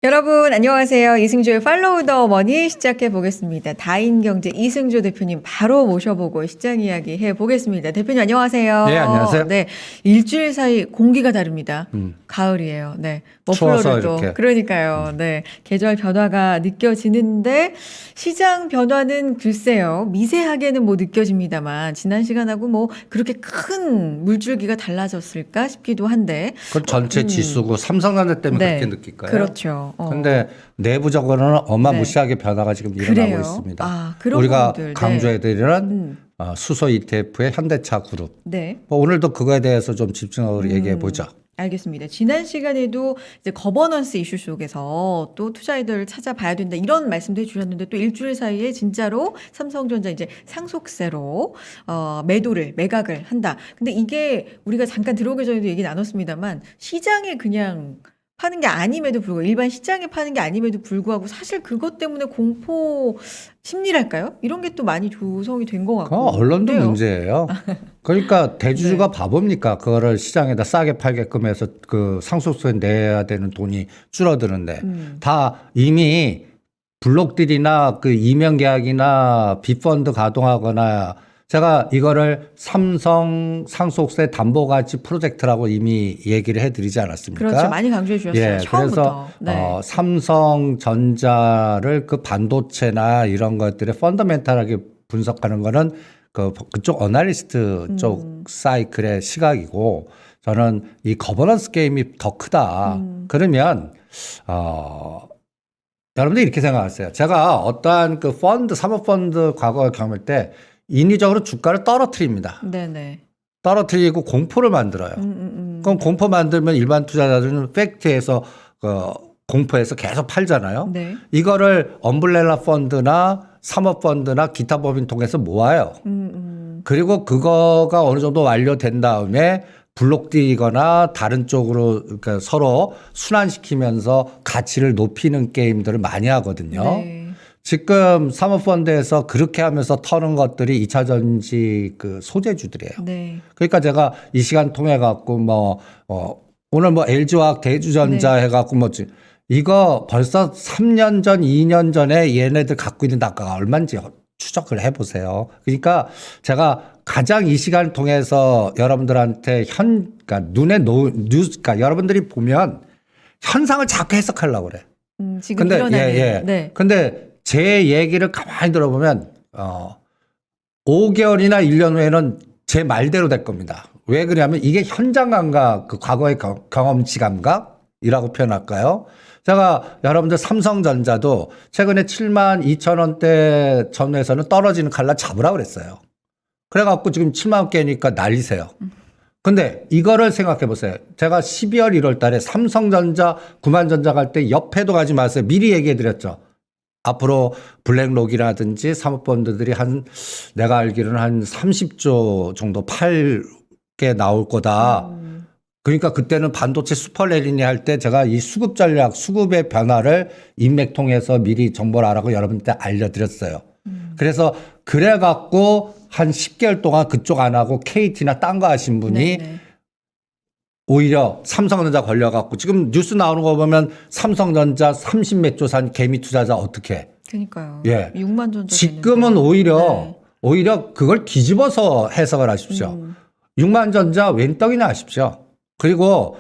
여러분 안녕하세요. 이승조의 팔로우 더 머니 시작해 보겠습니다. 다인경제 이승조 대표님 바로 모셔보고 시장 이야기 해 보겠습니다. 대표님 안녕하세요. 네, 안녕하세요. 네, 일주일 사이 공기가 다릅니다. 음. 가을이에요. 네, 추워서 머플러를 또 이렇게. 그러니까요. 네, 계절 변화가 느껴지는데 시장 변화는 글쎄요 미세하게는 뭐 느껴집니다만 지난 시간하고 뭐 그렇게 큰 물줄기가 달라졌을까 싶기도 한데. 그건 전체 지수고 삼성전자 때문에 네, 그렇게 느낄까요? 그렇죠. 근데 내부적으로는 어마무시하게 변화가 지금 일어나고 그래요? 있습니다. 아, 그런 우리가 부분들. 네. 강조해드리는 수소 ETF의 현대차 그룹. 네. 뭐 오늘도 그거에 대해서 좀 집중적으로 얘기해 보죠. 알겠습니다. 지난 시간에도 이제 거버넌스 이슈 속에서 또 투자자들 찾아봐야 된다 이런 말씀도 해주셨는데 또 일주일 사이에 진짜로 삼성전자 이제 상속세로 매각을 한다. 근데 이게 우리가 잠깐 들어오기 전에도 얘기 나눴습니다만 시장에 그냥 파는 게 아님에도 불구하고 일반 시장에 파는 게 아님에도 불구하고 사실 그것 때문에 공포 심리랄까요? 이런 게 또 많이 조성이 된 것 그건 같고. 언론도 그래요. 문제예요. 그러니까 대주주가 바보입니까? 그거를 시장에다 싸게 팔게끔 해서 그 상속세 내야 되는 돈이 줄어드는데 다 이미 블록딜이나 그 이면 계약이나 빅펀드 가동하거나 제가 이거를 삼성 상속세 담보가치 프로젝트라고 이미 얘기를 해드리지 않았습니까? 그렇죠. 많이 강조해 주셨어요. 예, 처음부터. 그래서 삼성전자를 그 반도체나 이런 것들의 펀더멘탈하게 분석하는 거는 그쪽 어널리스트 쪽 사이클의 시각이고 저는 이 거버넌스 게임이 더 크다. 그러면 여러분들이 이렇게 생각하세요. 제가 어떠한 그 펀드, 사모펀드 과거 경험할 때 인위적으로 주가를 떨어뜨립니다. 네네. 떨어뜨리고 공포를 만들어요. 그럼 공포 만들면 일반 투자자들은 팩트에서 공포에서 계속 팔잖아요. 네. 이거를 엄블렐라 펀드나 사모펀드나 기타 법인 통해서 모아요. 그리고 그거가 어느 정도 완료된 다음에 블록딜이거나 다른 쪽으로 그러니까 서로 순환시키면서 가치를 높이는 게임들을 많이 하거든요. 네. 지금 사모펀드에서 그렇게 하면서 터는 것들이 2차 전지 그 소재주들이에요. 네. 그러니까 제가 이 시간 통해 갖고 오늘 LG화학 대주전자 네. 해갖고 이거 벌써 3년 전, 2년 전에 얘네들 갖고 있는 단가가 얼마인지 추적을 해보세요. 그러니까 제가 가장 이 시간을 통해서 여러분들한테 그러니까 그러니까 여러분들이 보면 현상을 자꾸 해석하려고 그래. 지금 근데 일어나는. 네. 근데 제 얘기를 가만히 들어보면 5개월이나 1년 후에는 제 말대로 될 겁니다. 왜 그러냐면 이게 현장 감각, 그 과거의 경험치 감각이라고 표현할까요? 제가 여러분들 삼성전자도 최근에 7만 2천 원대 전후에서는 떨어지는 칼라 잡으라고 그랬어요. 그래갖고 지금 7만 원 깨니까 난리세요. 근데 이거를 생각해 보세요. 제가 12월 1월 달에 삼성전자, 구만전자 갈 때 옆에도 가지 마세요. 미리 얘기해 드렸죠. 앞으로 블랙록이라든지 사모펀드들이 내가 알기로는 한 30조 정도 팔게 나올 거다. 그러니까 그때는 반도체 슈퍼레리니 할 때 제가 이 수급 전략, 수급의 변화를 인맥 통해서 미리 정보를 알아고 여러분한테 알려드렸어요. 그래서 그래갖고 한 10개월 동안 그쪽 안 하고 KT나 딴 거 하신 분이 네네. 오히려 삼성전자 걸려갖고 지금 뉴스 나오는 거 보면 삼성전자 30몇 조 산 개미 투자자 어떻게 해? 그러니까요. 예. 6만 전자 지금은 되는데. 오히려 그걸 뒤집어서 해석을 하십시오. 6만 전자 웬 떡이나 하십시오. 그리고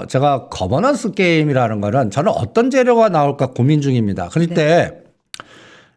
제가 거버넌스 게임이라는 거는 저는 어떤 재료가 나올까 고민 중입니다. 그런데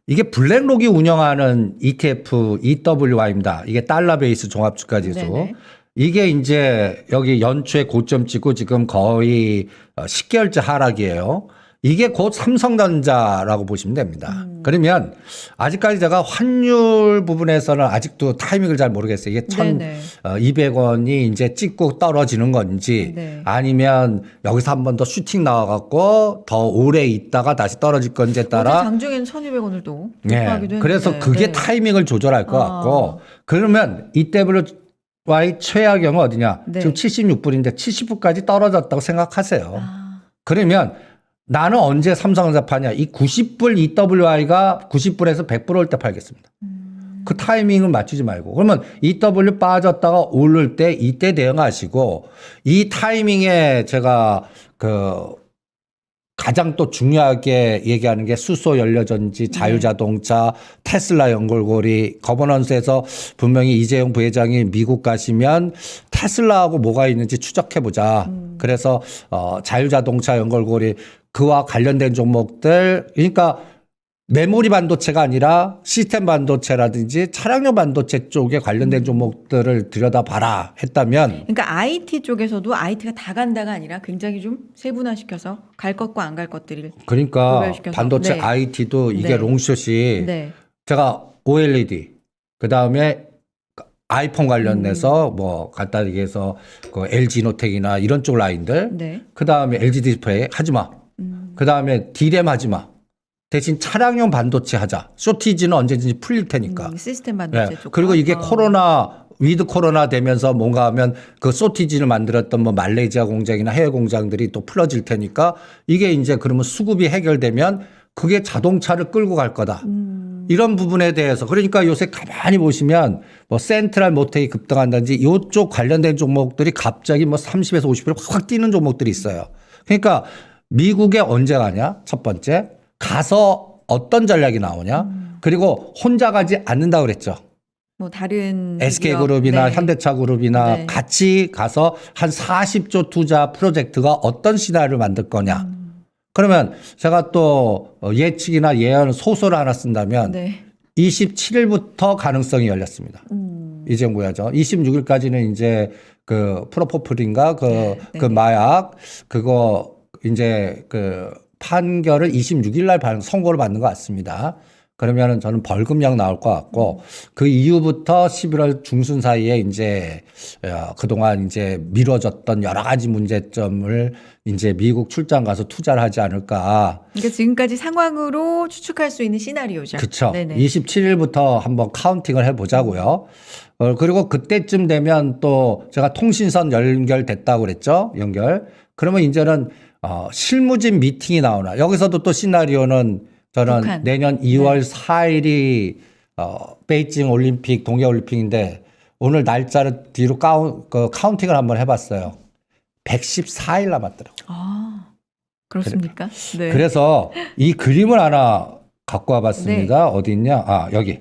이게 블랙록이 운영하는 ETF EWI입니다. 이게 달러 베이스 종합주가지수. 네네. 이게 이제 여기 연초에 고점 찍고 지금 거의 10개월째 하락이에요. 이게 곧 삼성전자라고 보시면 됩니다. 그러면 아직까지 제가 환율 부분에서는 아직도 타이밍을 잘 모르겠어요. 이게 네네. 1,200원이 이제 찍고 떨어지는 건지 네. 아니면 여기서 한 번 더 슈팅 나와갖고 더 오래 있다가 다시 떨어질 건지에 어제 따라 장중에는 1,200원을 또 네. 돌파하기도 했는데. 그래서 그게 네. 타이밍을 조절할 것 같고 그러면 EWY 최하경은 어디냐? 네. 지금 76불인데 70불까지 떨어졌다고 생각하세요. 아, 그러면 나는 언제 삼성전자 파냐? 이 90불 EWI가 90불에서 100불 올 때 팔겠습니다. 그 타이밍을 맞추지 말고. 그러면 EW 빠졌다가 오를 때 이때 대응하시고 이 타이밍에 제가 가장 또 중요하게 얘기하는 게 수소 연료전지, 자율자동차, 테슬라 연결고리, 거버넌스에서 분명히 이재용 부회장이 미국 가시면 테슬라하고 뭐가 있는지 추적해보자. 그래서 자율자동차 연결고리 그와 관련된 종목들 그러니까 메모리 반도체가 아니라 시스템 반도체라든지 차량용 반도체 쪽에 관련된 종목들을 들여다봐라 했다면 그러니까 IT 쪽에서도 IT가 다 간다가 아니라 굉장히 좀 세분화시켜서 갈 것과 안 갈 것들을 그러니까 구별시켜서. 반도체 네. IT도 이게 네. 롱숏이 네. 제가 OLED 그다음에 아이폰 관련해서 뭐 간단히 얘기해서 그 LG 노텍이나 이런 쪽 라인들 네. 그다음에 LG 디스플레이 하지 마. 그다음에 D램 하지 마. 대신 차량용 반도체 하자. 쇼티지는 언제든지 풀릴 테니까. 시스템 반도체 네. 쪽. 그리고 이게 코로나 위드 코로나 되면서 뭔가 하면 그 소티지를 만들었던 뭐 말레이시아 공장이나 해외 공장들이 또 풀어질 테니까 이게 이제 그러면 수급이 해결되면 그게 자동차를 끌고 갈 거다. 이런 부분에 대해서 그러니까 요새 가만히 보시면 뭐 센트럴 모텍이 급등한다든지 이쪽 관련된 종목들이 갑자기 뭐 30에서 50% 확 뛰는 종목들이 있어요. 그러니까 미국에 언제 가냐? 첫 번째. 가서 어떤 전략이 나오냐? 그리고 혼자 가지 않는다 그랬죠. 뭐 다른 SK그룹이나 네. 현대차그룹이나 네. 같이 가서 한 40조 투자 프로젝트가 어떤 시나리오를 만들 거냐. 그러면 제가 또 예측이나 예언 소설을 하나 쓴다면 네. 27일부터 가능성이 열렸습니다. 이재용 부회장 26일까지는 이제 그 프로포폴인가 그 마약 그거 이제 그 판결을 26일 날 선고를 받는 것 같습니다. 그러면은 저는 벌금형 나올 것 같고 그 이후부터 11월 중순 사이에 이제 그동안 이제 미뤄졌던 여러 가지 문제점을 이제 미국 출장 가서 투자를 하지 않을까. 그러니까 지금까지 상황으로 추측할 수 있는 시나리오죠. 그렇죠. 네네. 27일부터 한번 카운팅을 해보자고요. 그리고 그때쯤 되면 또 제가 통신선 연결됐다고 그랬죠. 연결. 그러면 이제는 실무진 미팅이 나오나. 여기서도 또 시나리오는 저는 북한. 내년 2월 4일이 베이징 올림픽, 동계올림픽인데 오늘 날짜를 뒤로 카운팅을 한번 해봤어요. 114일 남았더라고요. 아, 그렇습니까? 네. 그래서 이 그림을 하나 갖고 와봤습니다. 어디 있냐? 아, 여기.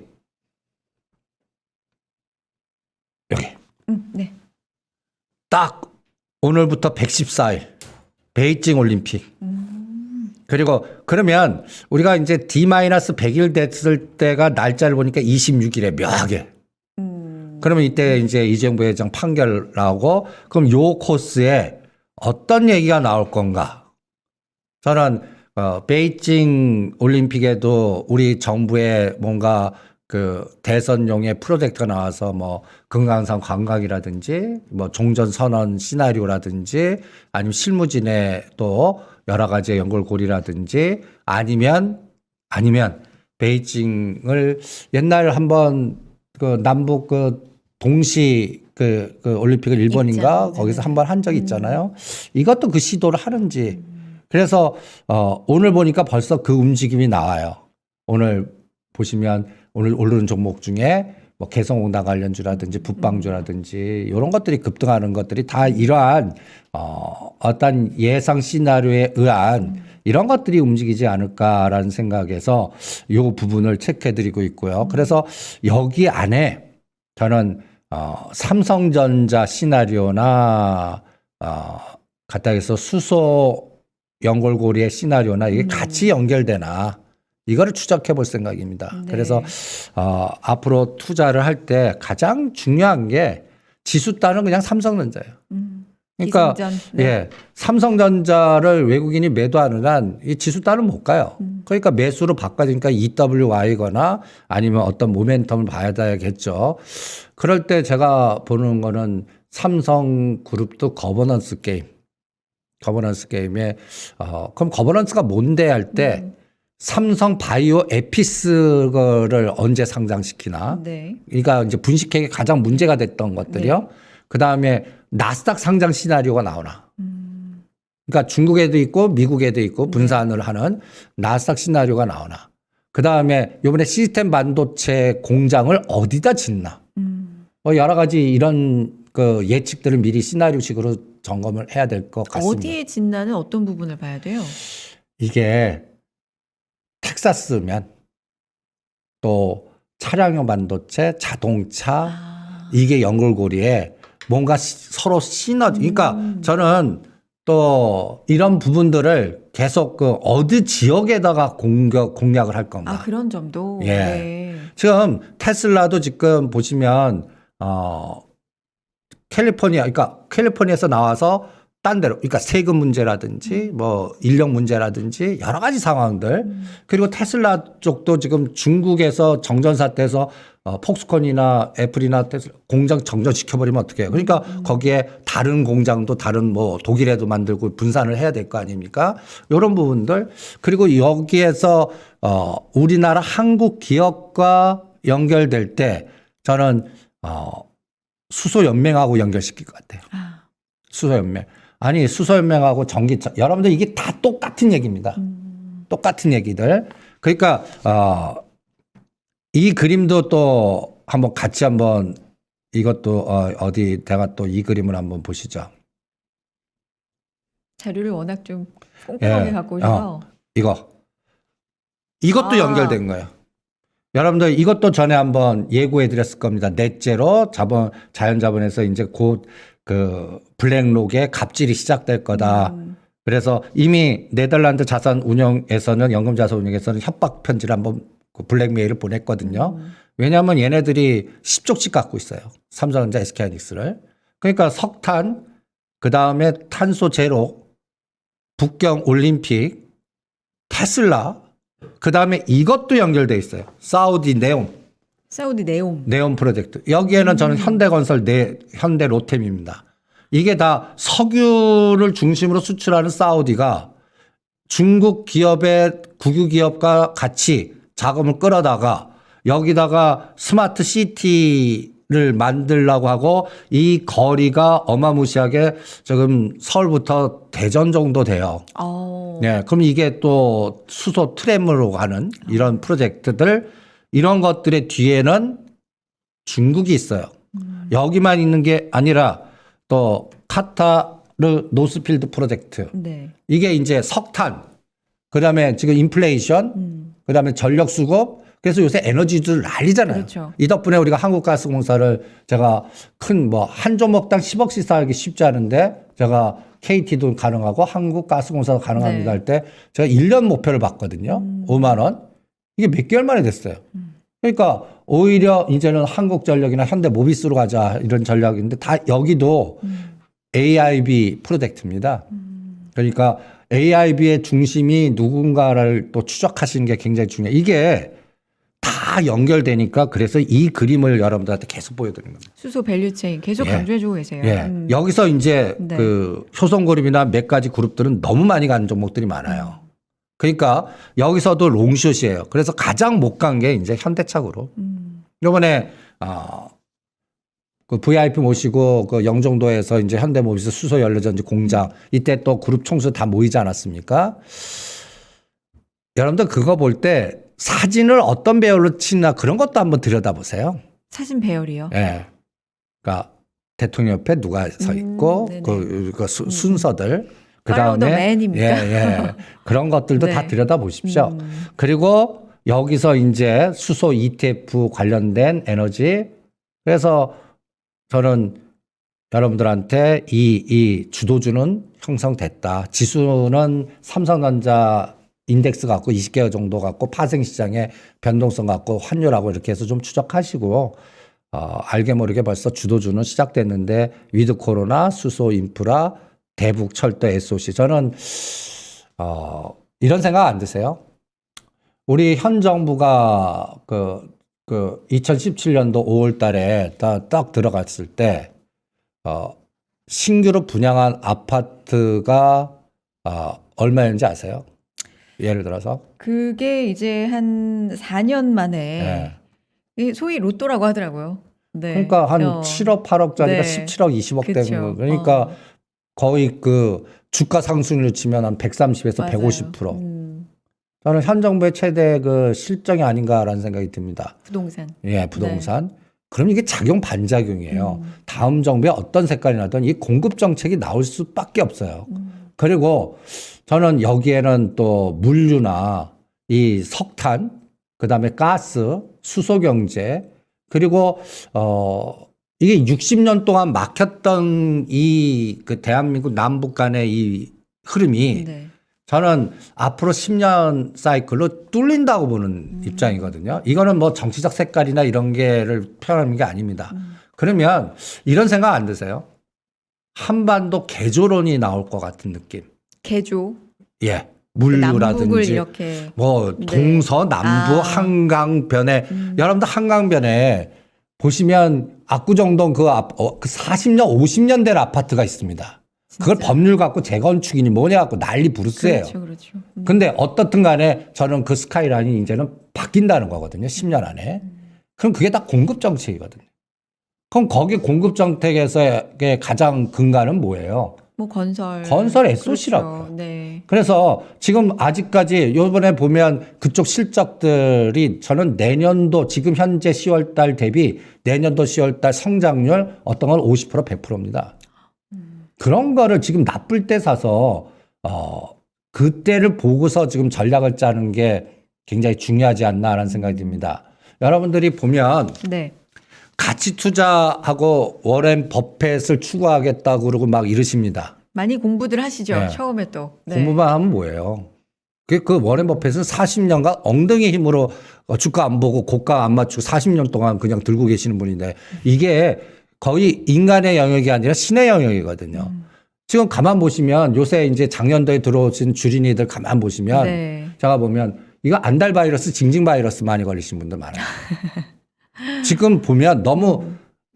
여기. 네. 딱 오늘부터 114일. 베이징 올림픽. 그리고 그러면 우리가 이제 D-100일 됐을 때가 날짜를 보니까 26일에 묘하게. 그러면 이때 이제 이재용 부회장 판결 나오고 그럼 요 코스에 어떤 얘기가 나올 건가? 저는 베이징 올림픽에도 우리 정부의 뭔가 그 대선용의 프로젝트가 나와서 뭐 금강산 관광이라든지 뭐 종전 선언 시나리오라든지 아니면 실무진의 또 여러 가지의 연결고리라든지 아니면 베이징을 옛날 한번 그 남북 그 동시 그 올림픽을 일본인가 있죠. 거기서 한번 한 적이 있잖아요. 이것도 그 시도를 하는지. 그래서 오늘 보니까 벌써 그 움직임이 나와요. 오늘 보시면 오늘 오르는 종목 중에 뭐 개성공단 관련주라든지 북방주라든지 이런 것들이 급등하는 것들이 다 이러한 어떤 예상 시나리오에 의한 이런 것들이 움직이지 않을까라는 생각에서 이 부분을 체크해드리고 있고요. 그래서 여기 안에 저는 삼성전자 시나리오나 갖다 해서 수소 연결고리의 시나리오나 이게 같이 연결되나 이거를 추적해 볼 생각입니다. 네. 그래서 앞으로 투자를 할 때 가장 중요한 게 지수 따는 그냥 삼성전자예요. 그러니까 기승전. 네. 예, 삼성전자를 외국인이 매도하는 한 이 지수 따는 못 가요. 그러니까 매수로 바꿔지니까 EWY거나 아니면 어떤 모멘텀을 봐야 되겠죠. 그럴 때 제가 보는 거는 삼성그룹도 거버넌스 게임에 그럼 거버넌스가 뭔데 할 때 삼성 바이오 에피스를 언제 상장시키나? 네. 그러니까 이제 분식회계 가장 문제가 됐던 것들이요. 그 다음에 나스닥 상장 시나리오가 나오나? 그러니까 중국에도 있고 미국에도 있고 분산을 하는 나스닥 시나리오가 나오나? 그 다음에 이번에 시스템 반도체 공장을 어디다 짓나? 뭐 여러 가지 이런 그 예측들을 미리 시나리오식으로 점검을 해야 될 것 같습니다. 어디에 짓나는 어떤 부분을 봐야 돼요? 이게 텍사스면 또 차량용 반도체, 자동차 이게 연결고리에 뭔가 서로 시너지. 그러니까 저는 또 이런 부분들을 계속 그 어느 지역에다가 공략을 할 건가. 아, 그런 점도. 예. 네. 지금 테슬라도 지금 보시면 그러니까 캘리포니아에서 나와서 딴 데로, 그러니까 세금 문제라든지 뭐 인력 문제라든지 여러 가지 상황들. 그리고 테슬라 쪽도 지금 중국에서 정전사태에서 폭스콘이나 애플이나 테슬라 공장 정전시켜버리면 어떡해요. 그러니까 거기에 다른 공장도 다른 뭐 독일에도 만들고 분산을 해야 될 거 아닙니까? 이런 부분들. 그리고 여기에서 우리나라 한국 기업과 연결될 때 저는 수소연맹하고 연결시킬 것 같아요. 수소연맹. 아니, 수소연맹하고 전기차. 여러분들 이게 다 똑같은 얘기입니다. 똑같은 얘기들. 그러니까, 이 그림도 또 한번 같이 한번 이것도 어디 내가 또 이 그림을 한번 보시죠. 자료를 워낙 좀 꼼꼼하게 예. 갖고 오셔서. 이것도 연결된 거예요. 여러분들 이것도 전에 한번 예고해 드렸을 겁니다. 넷째로 자연자본에서 이제 곧 그 블랙록의 갑질이 시작될 거다. 그래서 이미 네덜란드 자산 운용에서는 연금 자산 운용에서는 협박 편지를 한번 그 블랙메일을 보냈거든요. 왜냐하면 얘네들이 10조씩 갖고 있어요. 삼성전자, SK하이닉스를. 그러니까 석탄, 그 다음에 탄소 제로, 북경 올림픽, 테슬라, 그 다음에 이것도 연결돼 있어요. 사우디 네옴 프로젝트. 여기에는 저는 현대건설, 현대로템입니다. 이게 다 석유를 중심으로 수출하는 사우디가 중국 기업의 국유 기업과 같이 자금을 끌어다가 여기다가 스마트 시티를 만들려고 하고 이 거리가 어마무시하게 지금 서울부터 대전 정도 돼요. 네, 그럼 이게 또 수소 트램으로 가는 이런 프로젝트들, 이런 것들의 뒤에는 중국이 있어요. 여기만 있는 게 아니라 또 카타르 노스필드 프로젝트. 네. 이게 이제 석탄, 그 다음에 지금 인플레이션, 그 다음에 전력 수급. 그래서 요새 에너지들 난리잖아요. 그렇죠. 이 덕분에 우리가 한국가스공사를 제가 큰 뭐 한 조목당 10억씩 쌓기 쉽지 않은데 제가 KT도 가능하고 한국가스공사도 가능합니다 할 때 제가 1년 목표를 봤거든요. 5만 원. 이게 몇 개월 만에 됐어요. 그러니까 오히려 이제는 한국전력이나 현대모비스로 가자 이런 전략인데 다 여기도 AIB 프로젝트입니다. 그러니까 AIB의 중심이 누군가를 또 추적하시는 게 굉장히 중요해요. 이게 다 연결되니까 그래서 이 그림을 여러분들한테 계속 보여드리는 겁니다. 수소 밸류체인 계속 예. 강조해주고 계세요. 예. 여기서 이제 네. 그 효성그룹이나 몇 가지 그룹들은 너무 많이 가는 종목들이 많아요. 그러니까 여기서도 롱숏이에요. 그래서 가장 못 간 게 이제 현대차그룹. 이번에 그 VIP 모시고 그 영종도에서 이제 현대모비스 수소 연료전지 공장 이때 또 그룹 총수 다 모이지 않았습니까? 여러분들 그거 볼 때 사진을 어떤 배열로 치나 그런 것도 한번 들여다보세요. 사진 배열이요. 예. 그러니까 대통령 옆에 누가 서 있고 네네. 그 순서들 Follow the man입니까? 예. 그런 것들도 네. 다 들여다보십시오. 그리고 여기서 이제 수소 ETF 관련된 에너지. 그래서 저는 여러분들한테 이 주도주는 형성됐다. 지수는 삼성전자 인덱스 갖고 20개월 정도 갖고 파생시장의 변동성 갖고 환율하고 이렇게 해서 좀 추적하시고 알게 모르게 벌써 주도주는 시작됐는데 위드 코로나, 수소 인프라, 대북 철도 SOC. 저는 이런 생각 안 드세요? 우리 현 정부가 그 2017년도 5월 달에 딱 들어갔을 때 신규로 분양한 아파트가 얼마였는지 아세요? 예를 들어서 그게 이제 한 4년 만에 이 소위 로또라고 하더라고요. 네. 그러니까 한 7억 8억짜리가 네. 17억 20억 된 그쵸. 거. 그러니까 거의 그 주가 상승률 치면 한 130에서 맞아요. 150%. 저는 현 정부의 최대 그 실정이 아닌가라는 생각이 듭니다. 부동산. 예, 부동산. 그럼 이게 작용 반작용이에요. 다음 정부에 어떤 색깔이 나든 이 공급 정책이 나올 수밖에 없어요. 그리고 저는 여기에는 또 물류나 이 석탄, 그다음에 가스, 수소 경제, 그리고 이게 60년 동안 막혔던 이 그 대한민국 남북 간의 이 흐름이 네. 저는 앞으로 10년 사이클로 뚫린다고 보는 입장이거든요. 이거는 뭐 정치적 색깔이나 이런 게를 표현하는 게 아닙니다. 그러면 이런 생각 안 드세요? 한반도 개조론이 나올 것 같은 느낌. 개조. 예. 남북을 물류라든지 이렇게. 뭐 네. 동서남부 한강변에 여러분들 한강변에 보시면 압구정동 그 40년 50년 된 아파트가 있습니다. 그걸 진짜. 법률 갖고 재건축이니 뭐냐 갖고 난리 부르스예요. 그렇죠, 그렇죠. 근데 어떻든 간에 저는 그 스카이라인이 이제는 바뀐다는 거거든요. 10년 안에. 그럼 그게 다 공급 정책이거든요. 그럼 거기 공급 정책에서의 가장 근간은 뭐예요? 뭐 건설. 건설 SOC라고요. 그렇죠. 네. 그래서 지금 아직까지 요번에 보면 그쪽 실적들이 저는 내년도 지금 현재 10월 달 대비 내년도 10월 달 성장률 어떤 건 50% 100%입니다. 그런 거를 지금 나쁠 때 사서 그때를 보고서 지금 전략을 짜는 게 굉장히 중요하지 않나라는 생각이 듭니다. 여러분들이 보면 네. 가치 투자하고 워렌 버핏을 추구하겠다고 그러고 막 이러십니다. 많이 공부들 하시죠. 네. 처음에 또. 네. 공부만 하면 뭐예요? 그 워렌 버핏은 40년간 엉덩이 힘으로 주가 안 보고 고가 안 맞추고 40년 동안 그냥 들고 계시는 분인데 이게 거의 인간의 영역이 아니라 신의 영역이거든요. 지금 가만 보시면 요새 이제 작년도에 들어오신 주린이들 가만 보시면 네. 제가 보면 이거 안달 바이러스, 징징 바이러스 많이 걸리신 분들 많아요. 지금 보면 너무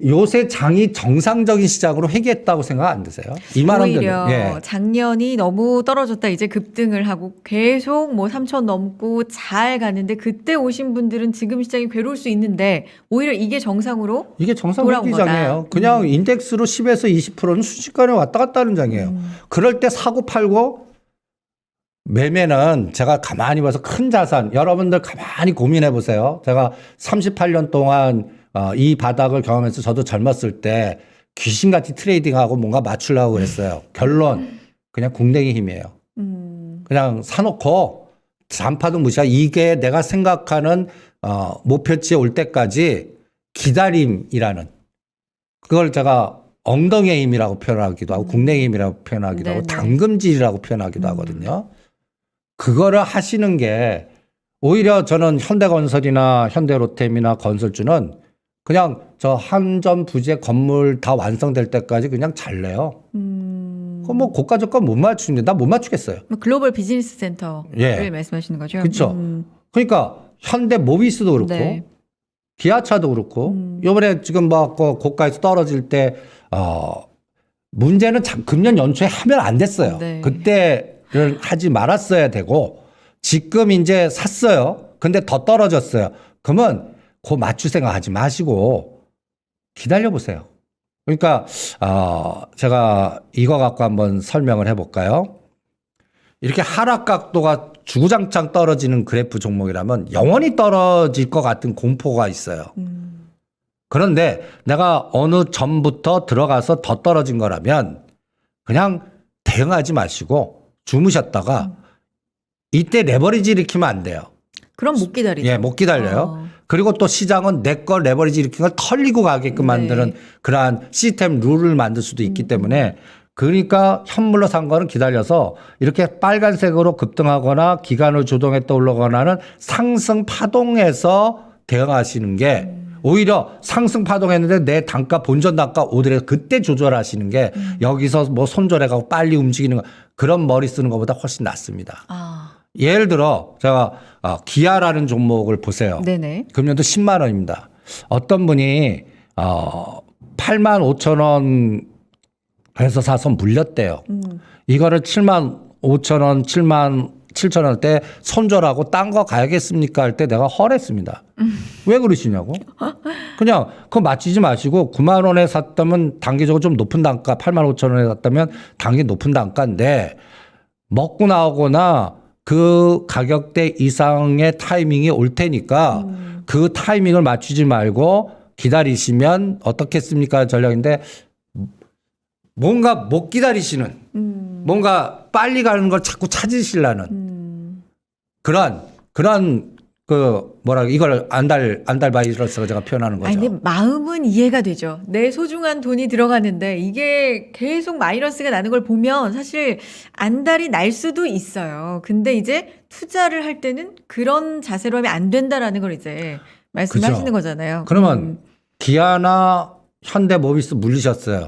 요새 장이 정상적인 시장으로 회귀했다고 생각 안 드세요? 이만한 오히려 예. 작년이 너무 떨어졌다 이제 급등을 하고 계속 뭐 3천 넘고 잘 가는데 그때 오신 분들은 지금 시장이 괴로울 수 있는데 오히려 이게 정상으로 이게 정상 돌아온 회귀장이에요. 거다. 그냥 인덱스로 10에서 20%는 순식간에 왔다 갔다 하는 장이에요. 그럴 때 사고 팔고 매매는 제가 가만히 봐서 큰 자산, 여러분들 가만히 고민해 보세요. 제가 38년 동안 이 바닥을 경험해서 저도 젊었을 때 귀신같이 트레이딩하고 뭔가 맞추려고 그랬어요. 결론, 그냥 궁뎅이 힘이에요. 그냥 사놓고 잔파도 무시하고 이게 내가 생각하는 목표치에 올 때까지 기다림이라는 그걸 제가 엉덩이의 힘이라고 표현하기도 하고 궁뎅이 힘이라고 표현하기도 하고 네네. 당금질이라고 표현하기도 하거든요. 그거를 하시는 게 오히려 저는 현대건설이나 현대로템이나 건설주는 그냥 저 한전 부재 건물 다 완성될 때까지 그냥 잘래요. 그거 뭐 고가저가 못 맞추는데 나 못 맞추겠어요. 뭐 글로벌 비즈니스 센터를 예. 말씀하시는 거죠? 그렇죠. 그러니까 현대 모비스도 그렇고 네. 기아차도 그렇고 이번에 지금 뭐 고가에서 떨어질 때 문제는 금년 연초에 하면 안 됐어요. 네. 그때를 하지 말았어야 되고 지금 이제 샀어요. 근데 더 떨어졌어요. 그러면 그 맞출 생각하지 마시고 기다려 보세요. 그러니까 제가 이거 갖고 한번 설명을 해볼까요? 이렇게 하락 각도가 주구장창 떨어지는 그래프 종목이라면 영원히 떨어질 것 같은 공포가 있어요. 그런데 내가 어느 전부터 들어가서 더 떨어진 거라면 그냥 대응하지 마시고 주무셨다가 이때 레버리지 일으키면 안 돼요. 그럼 못 기다리죠. 예, 못 기다려요. 그리고 또 시장은 내 걸 레버리지 일으킨 걸 털리고 가게끔 만드는 그러한 시스템 룰을 만들 수도 있기 때문에 그러니까 현물로 산 거는 기다려서 이렇게 빨간색으로 급등하거나 기간을 조정했다 올라가거나는 상승 파동에서 대응하시는 게 오히려 상승 파동했는데 내 단가 본전 단가 오더라도 그때 조절하시는 게 여기서 뭐 손절해가고 빨리 움직이는 거 그런 머리 쓰는 것보다 훨씬 낫습니다. 예를 들어 제가 기아라는 종목을 보세요. 네네. 금년도 10만 원입니다. 어떤 분이 8만 5천 원에서 사서 물렸대요. 이거를 7만 5천 원, 7만 7천 원 때 손절하고 딴 거 가야겠습니까 할 때 내가 헐했습니다. 왜 그러시냐고. 그냥 그거 맞추지 마시고 9만 원에 샀다면 단기적으로 좀 높은 단가 8만 5천 원에 샀다면 단기 높은 단가인데 먹고 나오거나 그 가격대 이상의 타이밍이 올 테니까 그 타이밍을 맞추지 말고 기다리시면 어떻겠습니까 전략인데 뭔가 못 기다리시는 뭔가 빨리 가는 걸 자꾸 찾으시려는 그런 이걸 안달바이러스가 제가 표현하는 거죠. 아니, 근데 마음은 이해가 되죠. 내 소중한 돈이 들어가는데 이게 계속 마이너스가 나는 걸 보면 사실 안달이 날 수도 있어요. 근데 이제 투자를 할 때는 그런 자세로 하면 안 된다라는 걸 이제 말씀하시는 그죠. 거잖아요. 그러면 기아나 현대모비스 물리셨어요.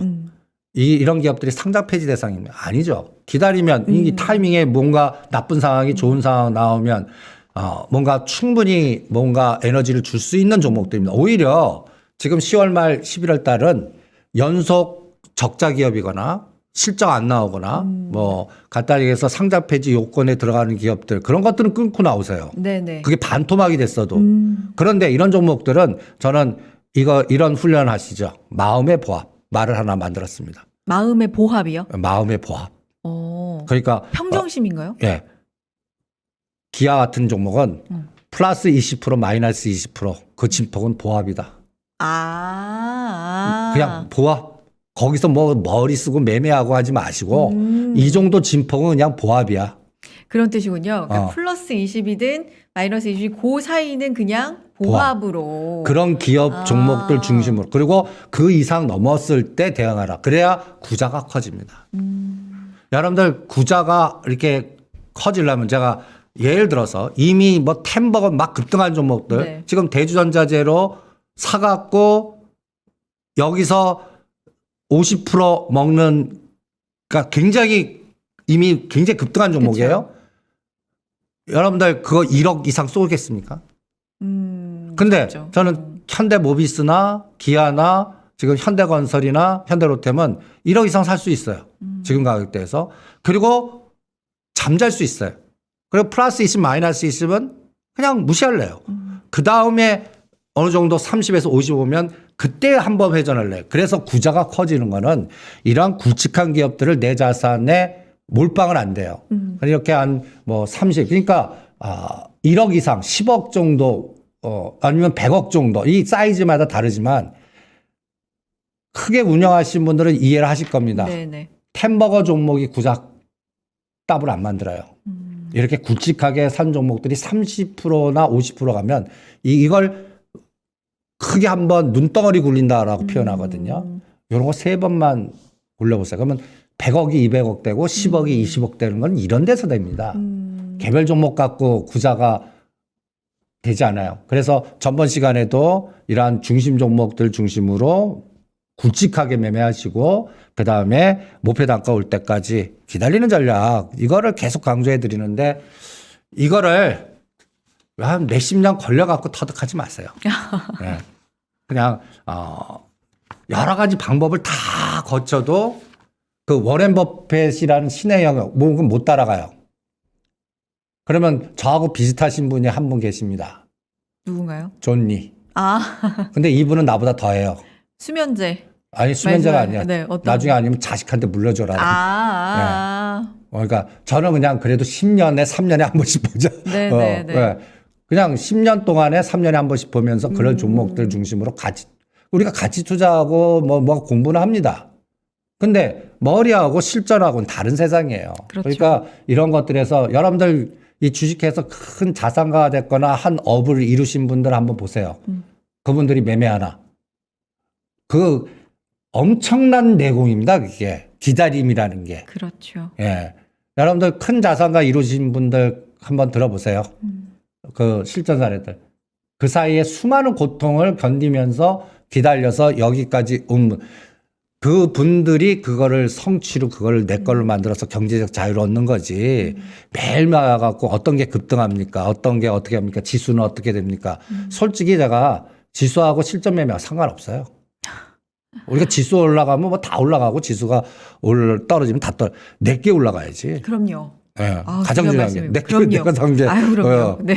이런 기업들이 상장 폐지 대상입니다. 아니죠. 기다리면 이 타이밍에 뭔가 나쁜 상황이 좋은 상황 나오면 뭔가 충분히 뭔가 에너지를 줄 수 있는 종목들입니다. 오히려 지금 10월 말 11월 달은 연속 적자 기업이거나 실적 안 나오거나 뭐 간단히 얘기해서 상장 폐지 요건에 들어가는 기업들 그런 것들은 끊고 나오세요. 네네. 그게 반토막이 됐어도. 그런데 이런 종목들은 저는 이런 훈련 하시죠. 마음의 보합 말을 하나 만들었습니다. 마음의 보합이요? 마음의 보합. 어. 그러니까 평정심인가요? 예. 기아 같은 종목은 플러스 20% 마이너스 20%그 진폭은 보합이다. 그냥 보합. 거기서 뭐 머리 쓰고 매매하고 하지 마시고 이 정도 진폭은 그냥 보합이야. 그런 뜻이군요. 그러니까 플러스 20이든 마이너스 20이 그 사이는 그냥 보합으로. 그런 기업 종목들 중심으로. 그리고 그 이상 넘었을 때 대응하라. 그래야 구자가 커집니다. 여러분들 구자가 이렇게 커지려면 제가 예를 들어서 이미 뭐 템버거 막 급등한 종목들 네. 지금 대주전자재로 사갖고 여기서 50% 먹는 그러니까 굉장히 이미 굉장히 급등한 종목이에요. 그쵸. 여러분들 그거 1억 이상 쏘겠습니까? 근데 그렇죠. 저는 현대모비스나 기아나 지금 현대건설이나 현대로템은 1억 이상 살 수 있어요. 지금 가격대에서. 그리고 잠잘 수 있어요. 그리고 플러스 20 마이너스 20은 그냥 무시할래요. 그 다음에 어느 정도 30에서 50 오면 그때 한번 회전을 내요. 그래서 구자가 커지는 거는 이러한 굵직한 기업들을 내 자산에 몰빵은 안 돼요. 이렇게 한 뭐 30, 그러니까 1억 이상 10억 정도 아니면 100억 정도 이 사이즈마다 다르지만 크게 운영하신 분들은 이해를 하실 겁니다. 네네. 템버거 종목이 구자 답을 안 만들어요. 이렇게 굵직하게 산 종목들이 30%나 50% 가면 이걸 크게 한번 눈덩어리 굴린다라고 표현하거든요. 이런 거 3번만 굴려보세요. 그러면 100억이 200억 되고 10억이 20억 되는 건 이런 데서 됩니다. 개별 종목 갖고 구자가 되지 않아요. 그래서 전번 시간에도 이러한 중심 종목들 중심으로 굵직하게 매매하시고 그다음에 목표 단가 올 때까지 기다리는 전략 이거를 계속 강조해 드리는데 이거를 한 몇십 년 걸려 갖고 터득하지 마세요. 네. 그냥 여러 가지 방법을 다 거쳐도 그 워렌 버핏이라는 신의 영역 뭐는 못 따라가요. 그러면 저하고 비슷하신 분이 한 분 계십니다. 누군가요? 존니. 아, 근데 이분은 나보다 더해요. 수면제. 아니 수면제가 말씀하- 아니야. 네, 어떤- 나중에 아니면 자식한테 물려줘라. 그러니까 저는 그냥 그래도 10년에 3년에 한 번씩 보자. 네네네. 네. 그냥 10년 동안에 3년에 한 번씩 보면서 그런 종목들 중심으로 우리가 같이 투자하고 뭐 공부는 합니다. 근데 머리하고 실전하고는 다른 세상이에요. 그렇죠. 그러니까 이런 것들에서 여러분들 이 주식회사 큰 자산가가 됐거나 한 업을 이루신 분들 한번 보세요. 그분들이 매매하나. 그 엄청난 내공입니다. 그게 기다림이라는 게. 그렇죠. 예. 여러분들 큰 자산가 이루신 분들 한번 들어보세요. 그 실전 사례들. 그 사이에 수많은 고통을 견디면서 기다려서 여기까지 온 그 분들이 그거를 성취로 그거를 내 걸로 만들어서 경제적 자유를 얻는 거지. 매일 나가갖고 어떤 게 급등합니까? 어떤 게 어떻게 합니까? 지수는 어떻게 됩니까? 솔직히 제가 지수하고 실전 매매하고 상관없어요. 우리가 지수 올라가면 뭐 다 올라가고 지수가 떨어지면 다 내게 올라가야지. 그럼요. 예. 아우, 가장 중요한 게 그럼요. 내가 상계. 아유, 그럼요. 네.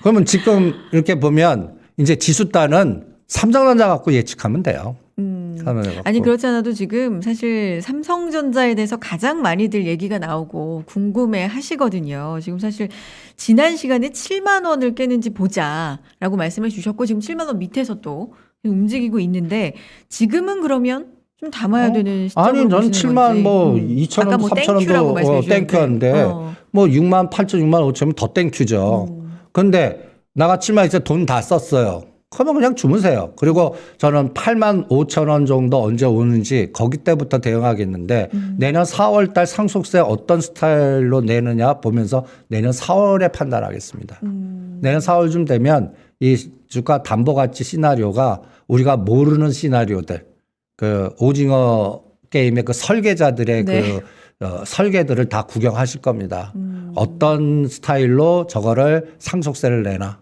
그러면 지금 이렇게 보면 이제 지수단은 삼성전자 갖고 예측하면 돼요. 삼성전자 갖고. 아니 그렇지 않아도 지금 사실 삼성전자에 대해서 가장 많이들 얘기가 나오고 궁금해 하시거든요. 지금 사실 지난 시간에 7만 원을 깨는지 보자라고 말씀해 주셨고 지금 7만 원 밑에서 또 움직이고 있는데 지금은 그러면 좀 담아야 되는 시점으로 아니, 전 보시는 7만 건지. 뭐 아까 2천원도 뭐 땡큐라고 3천원도 말씀해 주셨는데. 땡큐인데 뭐 6만 8천, 6만 5천이면 더 땡큐죠. 근데 나가 7만 이제 돈 다 썼어요. 그러면 그냥 주무세요. 그리고 저는 8만 5천 원 정도 언제 오는지 거기 때부터 대응하겠는데 내년 4월 달 상속세 어떤 스타일로 내느냐 보면서 내년 4월에 판단하겠습니다. 내년 4월쯤 되면 이 주가 담보가치 시나리오가 우리가 모르는 시나리오들 그 오징어 게임의 그 설계자들의 네. 그 설계들을 다 구경하실 겁니다. 어떤 스타일로 저거를 상속세를 내나.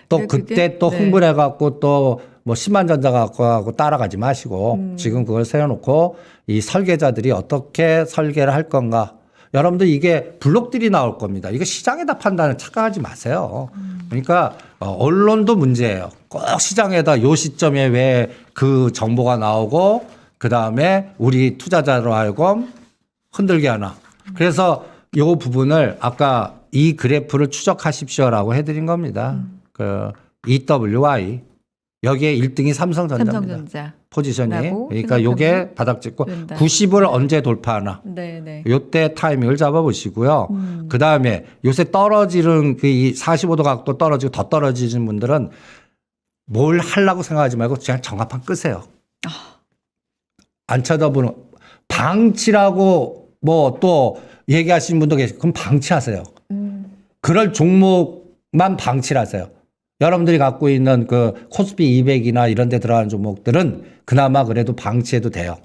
또 네, 그때 그게- 또 네. 흥분해갖고 또 뭐 10만 전자 갖고 따라가지 마시고 지금 그걸 세워놓고 이 설계자들이 어떻게 설계를 할 건가. 여러분들 이게 블록들이 나올 겁니다. 이거 시장에다 판단을 착각하지 마세요. 그러니까 언론도 문제예요. 꼭 시장에다 요 시점에 왜 그 정보가 나오고 그 다음에 우리 투자자로 하여금 흔들게 하나. 그래서 요 부분을 아까 이 그래프를 추적하십시오라고 해드린 겁니다. 그 EWY 여기에 1등이 삼성전자입니다. 삼성전자. 포지션이. 라고 그러니까 요게 바닥 찍고 된다. 90을 언제 돌파하나. 네네. 요때 타이밍을 잡아보시고요. 그 다음에 요새 떨어지는 그 이 45도 각도 떨어지고 더 떨어지는 분들은 뭘 하려고 생각하지 말고 그냥 정합판 끄세요. 안 쳐다보는 방치라고 뭐 또 얘기하시는 분도 계시고 그럼 방치하세요. 그럴 종목만 방치를 하세요. 여러분들이 갖고 있는 그 코스피 200이나 이런 데 들어가는 종목들은 그나마 그래도 방치해도 돼요.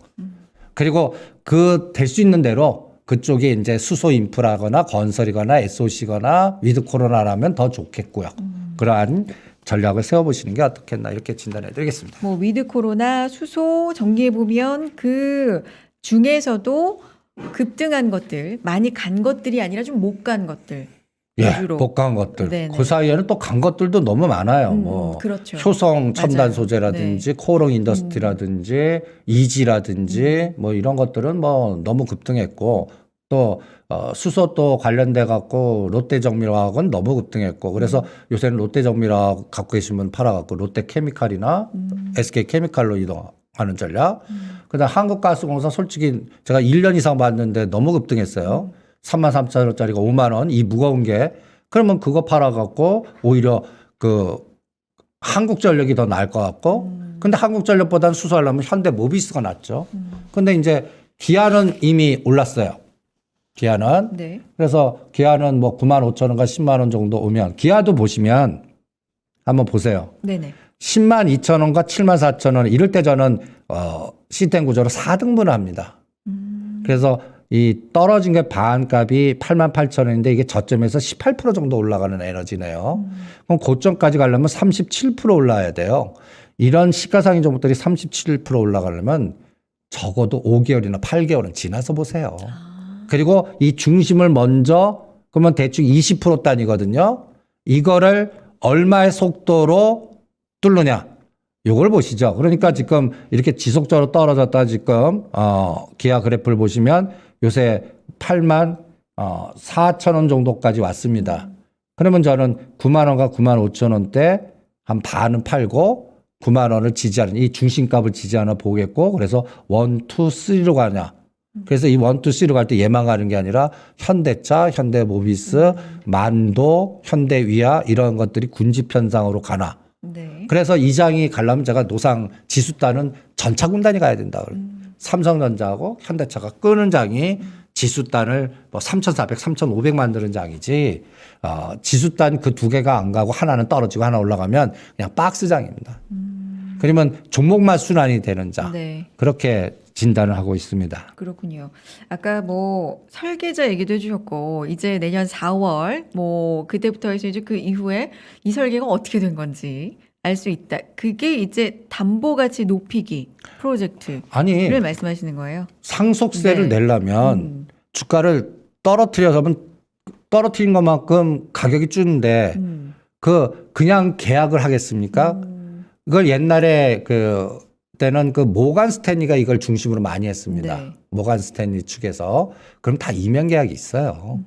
그리고 그 될 수 있는 대로 그쪽이 이제 수소 인프라거나 건설이거나 SOC거나 위드 코로나라면 더 좋겠고요. 그러한 전략을 세워보시는 게 어떻겠나 이렇게 진단해 드리겠습니다. 뭐 위드 코로나, 수소 정리해 보면 그 중에서도 급등한 것들, 많이 간 것들이 아니라 좀 못 간 것들 예, 위주로. 못 간 것들. 네네. 그 사이에는 또 간 것들도 너무 많아요. 뭐 그렇죠. 효성 첨단 맞아요. 소재라든지 코오롱 인더스트리라든지 이지라든지 뭐 이런 것들은 뭐 너무 급등했고 또 수소 또 관련돼 갖고 롯데정밀화학은 너무 급등했고 그래서 요새는 롯데정밀화학 갖고 계신 분 팔아 갖고 롯데케미칼이나 SK케미칼로 이동하는 전략. 그다음 한국가스공사 솔직히 제가 1년 이상 봤는데 너무 급등했어요. 33,000원짜리가 5만 원, 이 무거운 게. 그러면 그거 팔아갖고 오히려 그 한국전력이 더 나을 것 같고. 근데 한국전력보다는 수소하려면 현대모비스가 낫죠. 근데 이제 기아는 이미 올랐어요. 기아는. 네. 그래서 기아는 뭐 9만 5천 원과 10만 원 정도 오면 기아도 보시면 한번 보세요. 네네. 10만 2천 원과 7만 4천 원 이럴 때 저는 시스템 구조로 4등분을 합니다. 그래서 이 떨어진 게 반값이 8만 8천 원인데 이게 저점에서 18% 정도 올라가는 에너지네요. 그럼 고점까지 가려면 37% 올라야 돼요. 이런 시가상위 종목들이 37% 올라가려면 적어도 5개월이나 8개월은 지나서 보세요. 그리고 이 중심을 먼저 그러면 대충 20% 단위거든요. 이거를 얼마의 속도로 뚫느냐. 요걸 보시죠. 그러니까 지금 이렇게 지속적으로 떨어졌다 지금 기아 그래프를 보시면 요새 8만 4천 원 정도까지 왔습니다. 그러면 저는 9만 원과 9만 5천 원대 한 반은 팔고 9만 원을 지지하는 이 중심값을 지지하나 보겠고 그래서 1, 2, 3로 가냐. 그래서 이 1, 2, 3로 갈 때 얘만 가는 게 아니라 현대차, 현대모비스, 만도, 현대위아 이런 것들이 군집 현상으로 가나. 네. 그래서 이 장이 가려면 제가 노상 지수단은 전차 군단이 가야 된다. 삼성전자하고 현대차가 끄는 장이 지수단을 뭐 3,400, 3,500 만드는 장이지 지수단 그 두 개가 안 가고 하나는 떨어지고 하나 올라가면 그냥 박스장입니다. 그러면 종목만 순환이 되는 장. 네. 그렇게 진단을 하고 있습니다. 그렇군요. 아까 뭐 설계자 얘기도 해주셨고 이제 내년 4월 뭐 그때부터 해서 이제 그 이후에 이 설계가 어떻게 된 건지 알 수 있다. 그게 이제 담보가치 높이기 프로젝트를 아니 말씀하시는 거예요. 상속세를 네. 내려면 주가를 떨어뜨려서면 떨어뜨린 것만큼 가격이 주는데 그냥 계약을 하겠습니까? 이걸 옛날에 때는 그 모간 스탠리가 이걸 중심으로 많이 했습니다. 네. 모간 스탠리 측에서. 그럼 다 이면 계약이 있어요.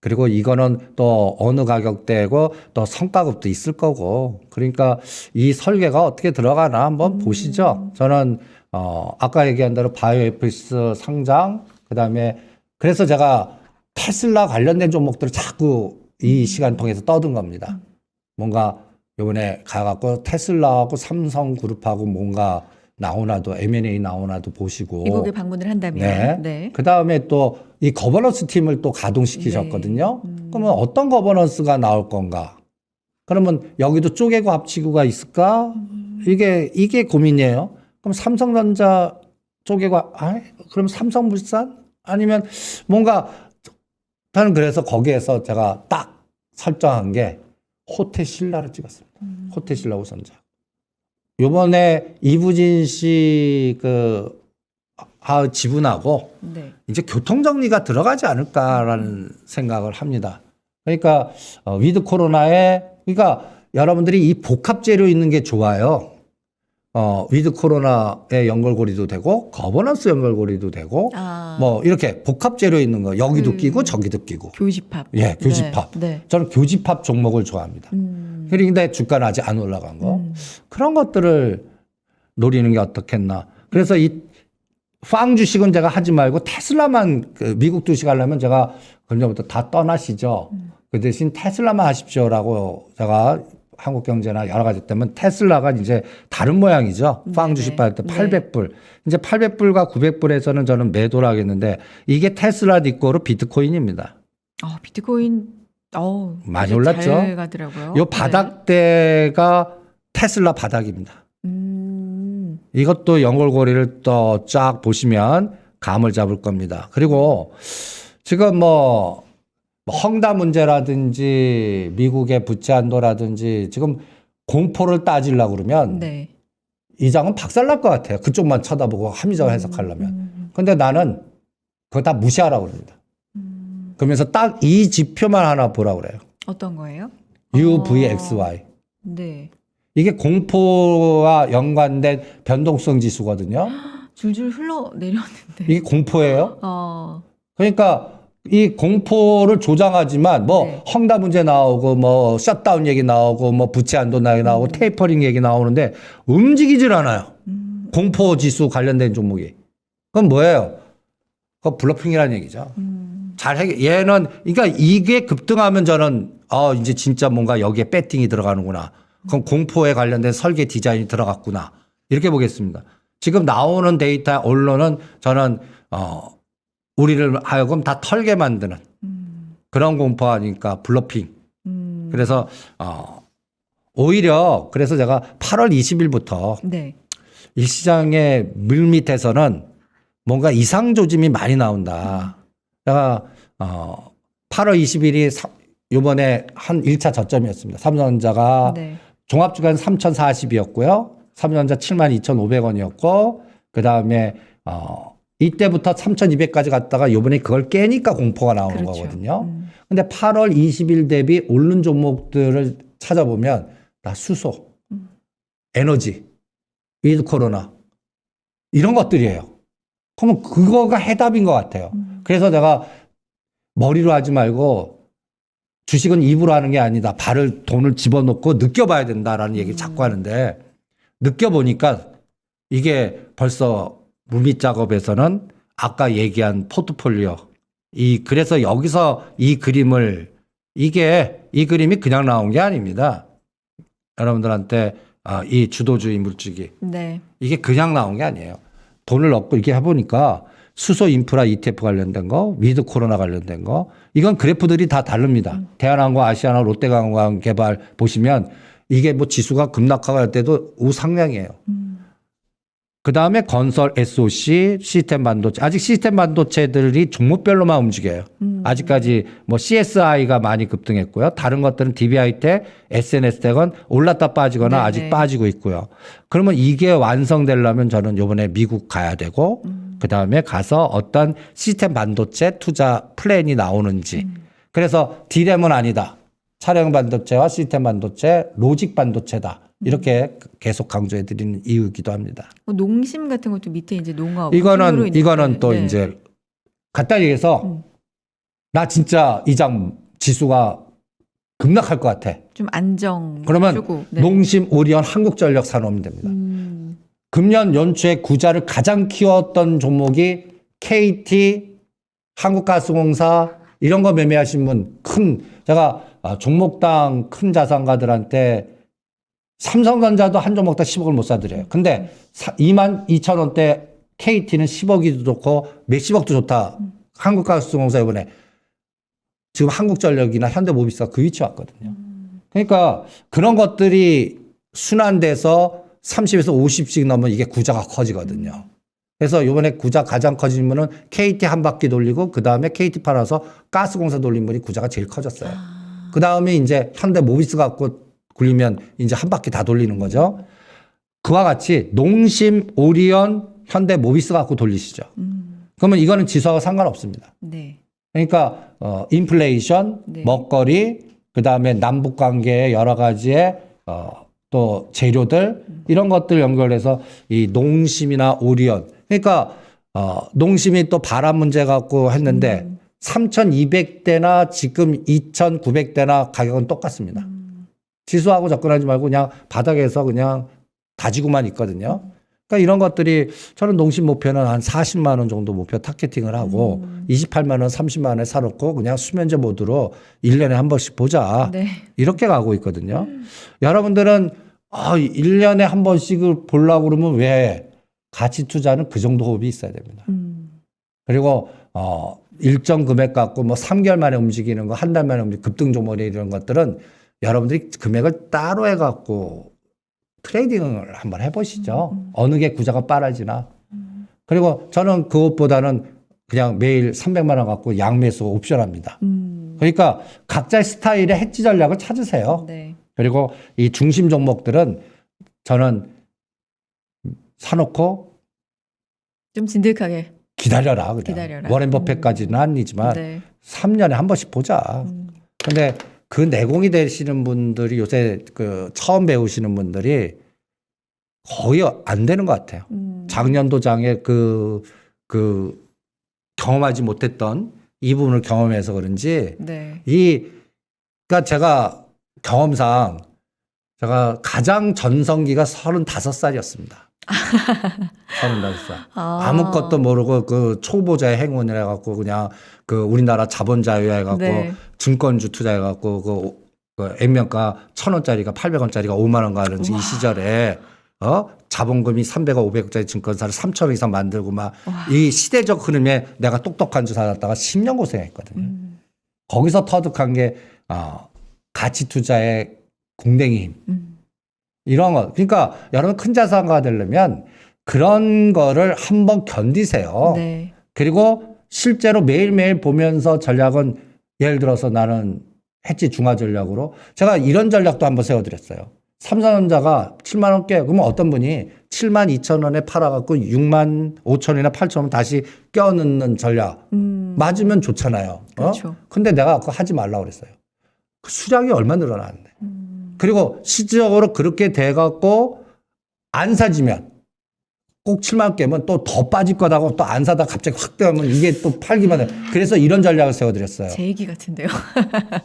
그리고 이거는 또 어느 가격대고 또 성과급도 있을 거고. 그러니까 이 설계가 어떻게 들어가나 한번 보시죠. 저는 아까 얘기한 대로 바이오에피스 상장, 그다음에 그래서 제가 테슬라 관련된 종목들을 자꾸 이 시간 통해서 떠든 겁니다. 뭔가 이번에 가갖고 테슬라하고 삼성그룹하고 뭔가 나오나도 M&A 나오나도 보시고 미국에 방문을 한다면. 네. 네. 그다음에 또 이 거버넌스 팀을 또 가동시키셨거든요. 그러면 어떤 거버넌스가 나올 건가? 그러면 여기도 쪼개고 합치고가 있을까? 이게 고민이에요. 그럼 삼성전자 쪼개고 그럼 삼성물산 아니면 뭔가 저는 그래서 거기에서 제가 딱 설정한 게 호텔신라를 찍었습니다. 호텔신라 우선자. 요번에 이부진 씨 지분하고 네. 이제 교통정리가 들어가지 않을까라는 생각을 합니다. 그러니까 위드 코로나에 그러니까 여러분들이 이 복합재료 있는 게 좋아요. 위드 코로나에 연결고리도 되고 거버넌스 연결고리도 되고 뭐 이렇게 복합재료 있는 거 여기도 끼고 저기도 끼고 교집합. 예, 교집합. 네. 저는 교집합 종목을 좋아합니다. 그런데 주가는 아직 안 올라간 거. 그런 것들을 노리는 게 어떻겠나. 그래서 이 팡 주식은 제가 하지 말고 테슬라만 미국 주식 하려면 제가 그전부터 다 떠나시죠. 그 대신 테슬라만 하십시오라고 제가 한국경제나 여러 가지 때문에 테슬라가 이제 다른 모양이죠. 팡 주식 받을 때 800불. 이제 800불과 900불에서는 저는 매도를 하겠는데 이게 테슬라 니꼬로 비트코인입니다. 비트코인 많이 올랐죠. 잘 가더라고요. 요 바닥대가 테슬라 바닥입니다. 이것도 연결고리를 또 쫙 보시면 감을 잡을 겁니다. 그리고 지금 뭐 헝다 문제라든지 미국의 부채 한도라든지 지금 공포를 따지려고 그러면 네. 이 장은 박살날 것 같아요. 그쪽만 쳐다보고 합리적으로 해석하려면. 근데 나는 그거 다 무시하라고 그럽니다. 그러면서 딱 이 지표만 하나 보라고 그래요. 어떤 거예요? UVXY. 네. 이게 공포와 연관된 변동성 지수거든요. 줄줄 흘러내렸는데. 이게 공포예요. 그러니까 이 공포를 조장하지만 뭐 네. 헝다 문제 나오고 뭐 셧다운 얘기 나오고 뭐 부채 한도 나오고 테이퍼링 얘기 나오는데 움직이질 않아요. 공포 지수 관련된 종목이. 그건 뭐예요? 그건 블러핑이라는 얘기죠. 얘는 그러니까 이게 급등하면 저는 이제 진짜 뭔가 여기에 배팅이 들어가는구나. 그럼 공포에 관련된 설계 디자인이 들어갔구나. 이렇게 보겠습니다. 지금 나오는 데이터 언론은 저는 우리를 하여금 다 털게 만드는 그런 공포 아니까 블러핑. 그래서 오히려 그래서 제가 8월 20일부터 네. 일시장의 물밑에서는 뭔가 이상 조짐이 많이 나온다. 제가 8월 20일이 이번에 한 1차 저점이었습니다. 삼성전자가 네. 종합주가는 3,040이었고요. 삼성전자 72,500원이었고 그다음에 이때부터 3,200까지 갔다가 이번에 그걸 깨니까 공포가 나오는 그렇죠. 거거든요. 근데 8월 20일 대비 오른 종목들을 찾아보면 다 수소, 에너지, 위드 코로나 이런 것들이에요. 그러면 그거가 해답인 것 같아요. 그래서 내가 머리로 하지 말고 주식은 입으로 하는 게 아니다. 돈을 집어넣고 느껴봐야 된다라는 얘기를 자꾸 하는데 느껴보니까 이게 벌써 물밑 작업에서는 아까 얘기한 포트폴리오 그래서 여기서 이 그림이 그냥 나온 게 아닙니다. 여러분들한테 이 주도주의 물주기 네. 이게 그냥 나온 게 아니에요. 돈을 넣고 이렇게 해보니까 수소 인프라 ETF 관련된 거, 위드 코로나 관련된 거, 이건 그래프들이 다 다릅니다. 대한항공, 아시아나, 롯데관광 개발 보시면 이게 뭐 지수가 급락하고 할 때도 우상향이에요. 그 다음에 건설, SOC, 시스템 반도체. 아직 시스템 반도체들이 종목별로만 움직여요. 아직까지 뭐 CSI가 많이 급등했고요. 다른 것들은 DBI텍, SNS텍은 올랐다 빠지거나 네네. 아직 빠지고 있고요. 그러면 이게 완성되려면 저는 이번에 미국 가야 되고 그 다음에 가서 어떤 시스템 반도체 투자 플랜이 나오는지. 그래서 D램은 아니다. 차량 반도체와 시스템 반도체, 로직 반도체다. 이렇게 계속 강조해 드리는 이유이기도 합니다. 농심 같은 것도 밑에 이제 농업. 이거는 또 이제 간단히 얘기해서 나 진짜 이장 지수가 급락할 것 같아. 좀 안정. 그러면 주고. 농심, 오리온, 한국전력 사놓으면 됩니다. 금년 연초에 구자를 가장 키웠던 종목이 KT, 한국가스공사 이런 거 매매하신 분 제가 종목당 큰 자산가들한테 삼성전자도 한 종목당 10억을 못 사드려요. 근데 22,000원대 KT는 10억이도 좋고 몇십억도 좋다. 한국가스공사 이번에 지금 한국전력이나 현대모비스가 그 위치 왔거든요. 그러니까 그런 것들이 순환돼서 30에서 50씩 넘으면 이게 구자가 커지거든요. 그래서 이번에 구자 가장 커진 분은 KT 한 바퀴 돌리고 그 다음에 KT 팔아서 가스공사 돌린 분이 구자가 제일 커졌어요. 그 다음에 이제 현대모비스 갖고 굴리면 이제 한 바퀴 다 돌리는 거죠. 그와 같이 농심, 오리온, 현대모비스 갖고 돌리시죠. 그러면 이거는 지수하고 상관없습니다. 네. 그러니까 인플레이션, 네. 먹거리, 그 다음에 남북 관계의 여러 가지의 또 재료들 이런 것들 연결해서 이 농심이나 오리온 그러니까 농심이 또 바람 문제 갖고 했는데 3,200대나 지금 2,900대나 가격은 똑같습니다. 지수하고 접근하지 말고 그냥 바닥에서 그냥 다지고만 있거든요. 그러니까 이런 것들이 저는 농심 목표는 한 40만 원 정도 목표 타겟팅을 하고 28만 원, 30만 원에 사놓고 그냥 수면제 모드로 1년에 한 번씩 보자. 네. 이렇게 가고 있거든요. 여러분들은 1년에 한 번씩을 보려고 그러면 왜 가치 투자는 그 정도 호흡이 있어야 됩니다. 그리고 일정 금액 갖고 뭐 3개월 만에 움직이는 거, 한 달 만에 움직이는 급등 종목이 이런 것들은 여러분들이 금액을 따로 해갖고 트레이딩을 한번 해보시죠. 어느 게 구자가 빠르지나. 그리고 저는 그것보다는 그냥 매일 300만 원 갖고 양매수 옵션합니다. 그러니까 각자의 스타일의 해지 전략을 찾으세요. 네. 그리고 이 중심 종목들은 저는 사놓고 좀 진득하게 기다려라. 그냥. 기다려라. 워렌 버핏까지는 아니지만 네. 3년에 한 번씩 보자. 근데 그 내공이 되시는 분들이 요새 그 처음 배우시는 분들이 거의 안 되는 것 같아요. 작년도장에 그 경험하지 못했던 이 부분을 경험해서 그런지 네. 그러니까 제가 경험상 제가 가장 전성기가 35살이었습니다. 35살. 아무것도 모르고 그 초보자의 행운을 해갖고 그냥 그 우리나라 자본 자유화 해갖고 네. 증권주 투자해갖고 그 액면가 1,000원짜리가 800원짜리가 5만 원 가는 이 시절에 자본금이 300억 500억짜리 증권사를 3,000원 이상 만들고 막 이 시대적 흐름에 내가 똑똑한 줄 알았다가 10년 고생했거든요. 거기서 터득한 게 가치 투자의 궁뎅이 힘. 이런 거. 그러니까 여러분 큰 자산가가 되려면 그런 거를 한번 견디세요. 네. 그리고 실제로 매일매일 보면서 전략은 예를 들어서 나는 해지 중화 전략으로 제가 이런 전략도 한번 세워드렸어요. 삼성전자가 7만 원께 그러면 어떤 분이 7만 2천 원에 팔아갖고 6만 5천 원이나 8천 원 다시 껴넣는 전략 맞으면 좋잖아요. 그렇죠. 근데 내가 그거 하지 말라고 그랬어요. 그 수량이 얼마 늘어나는데. 그리고 실질적으로 그렇게 돼갖고 안 사지면 꼭 7만 깨면 또 더 빠질 거다고 또 안 사다 갑자기 확 되면 이게 또 팔기만 해. 그래서 이런 전략을 세워드렸어요. 제 얘기 같은데요.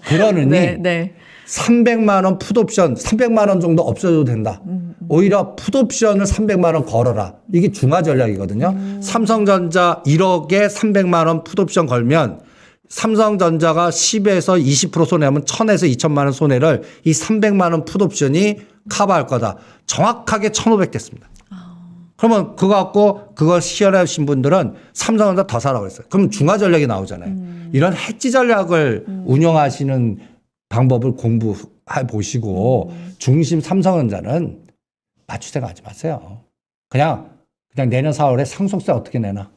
그러느니 네, 네. 300만 원 풋옵션 300만 원 정도 없어도 된다. 오히려 풋옵션을 300만 원 걸어라. 이게 중화 전략이거든요. 삼성전자 1억에 300만 원 풋옵션 걸면 삼성전자가 10에서 20% 손해하면 1,000에서 2,000만 원 손해를 이 300만 원 풋옵션이 커버할 거다. 정확하게 1,500 됐습니다. 그러면 그거 갖고 그거 시연하신 분들은 삼성전자 더 사라고 그랬어요. 그럼 중화 전략이 나오잖아요. 이런 해지 전략을 운영하시는 방법을 공부해 보시고 중심 삼성전자는 맞출 생각 하지 마세요. 그냥 내년 4월에 상속세 어떻게 내나.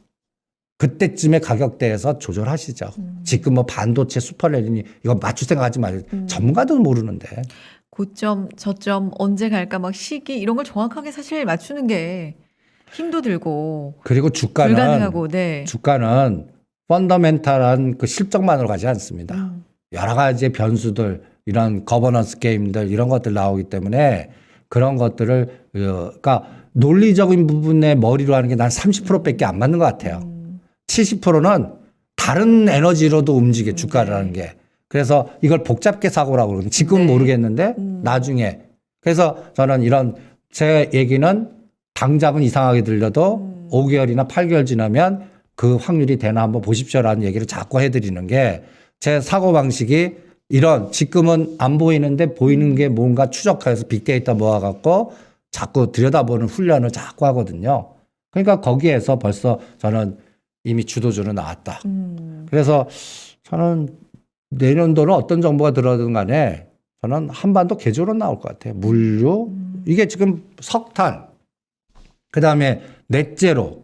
그때쯤에 가격대에서 조절하시죠. 지금 뭐 반도체 슈퍼레린이 이거 맞출 생각하지 말고 전문가도 모르는데. 고점, 저점, 언제 갈까 막 시기 이런 걸 정확하게 사실 맞추는 게 힘도 들고 그리고 불가능하고 네. 주가는 펀더멘탈한 그 실적만으로 가지 않습니다. 여러 가지의 변수들 이런 거버넌스 게임들 이런 것들 나오기 때문에 그런 것들을 그러니까 논리적인 부분에 머리로 하는 게 난 30%밖에 안 맞는 것 같아요. 70%는 다른 에너지로도 움직여 주가라는 게. 그래서 이걸 복잡게 사고라고 그러거든요. 지금은 네. 모르겠는데 나중에. 그래서 저는 이런 제 얘기는 당장은 이상하게 들려도 5개월이나 8개월 지나면 그 확률이 되나 한번 보십시오라는 얘기를 자꾸 해드리는 게 제 사고방식이 이런 지금은 안 보이는데 보이는 게 뭔가 추적해서 빅데이터 모아갖고 자꾸 들여다보는 훈련을 자꾸 하거든요. 그러니까 거기에서 벌써 저는 이미 주도주는 나왔다. 그래서 저는 내년도는 어떤 정보가 들어든 간에 저는 한반도 개조론 나올 것 같아요. 물류, 이게 지금 석탄, 그 다음에 넷제로,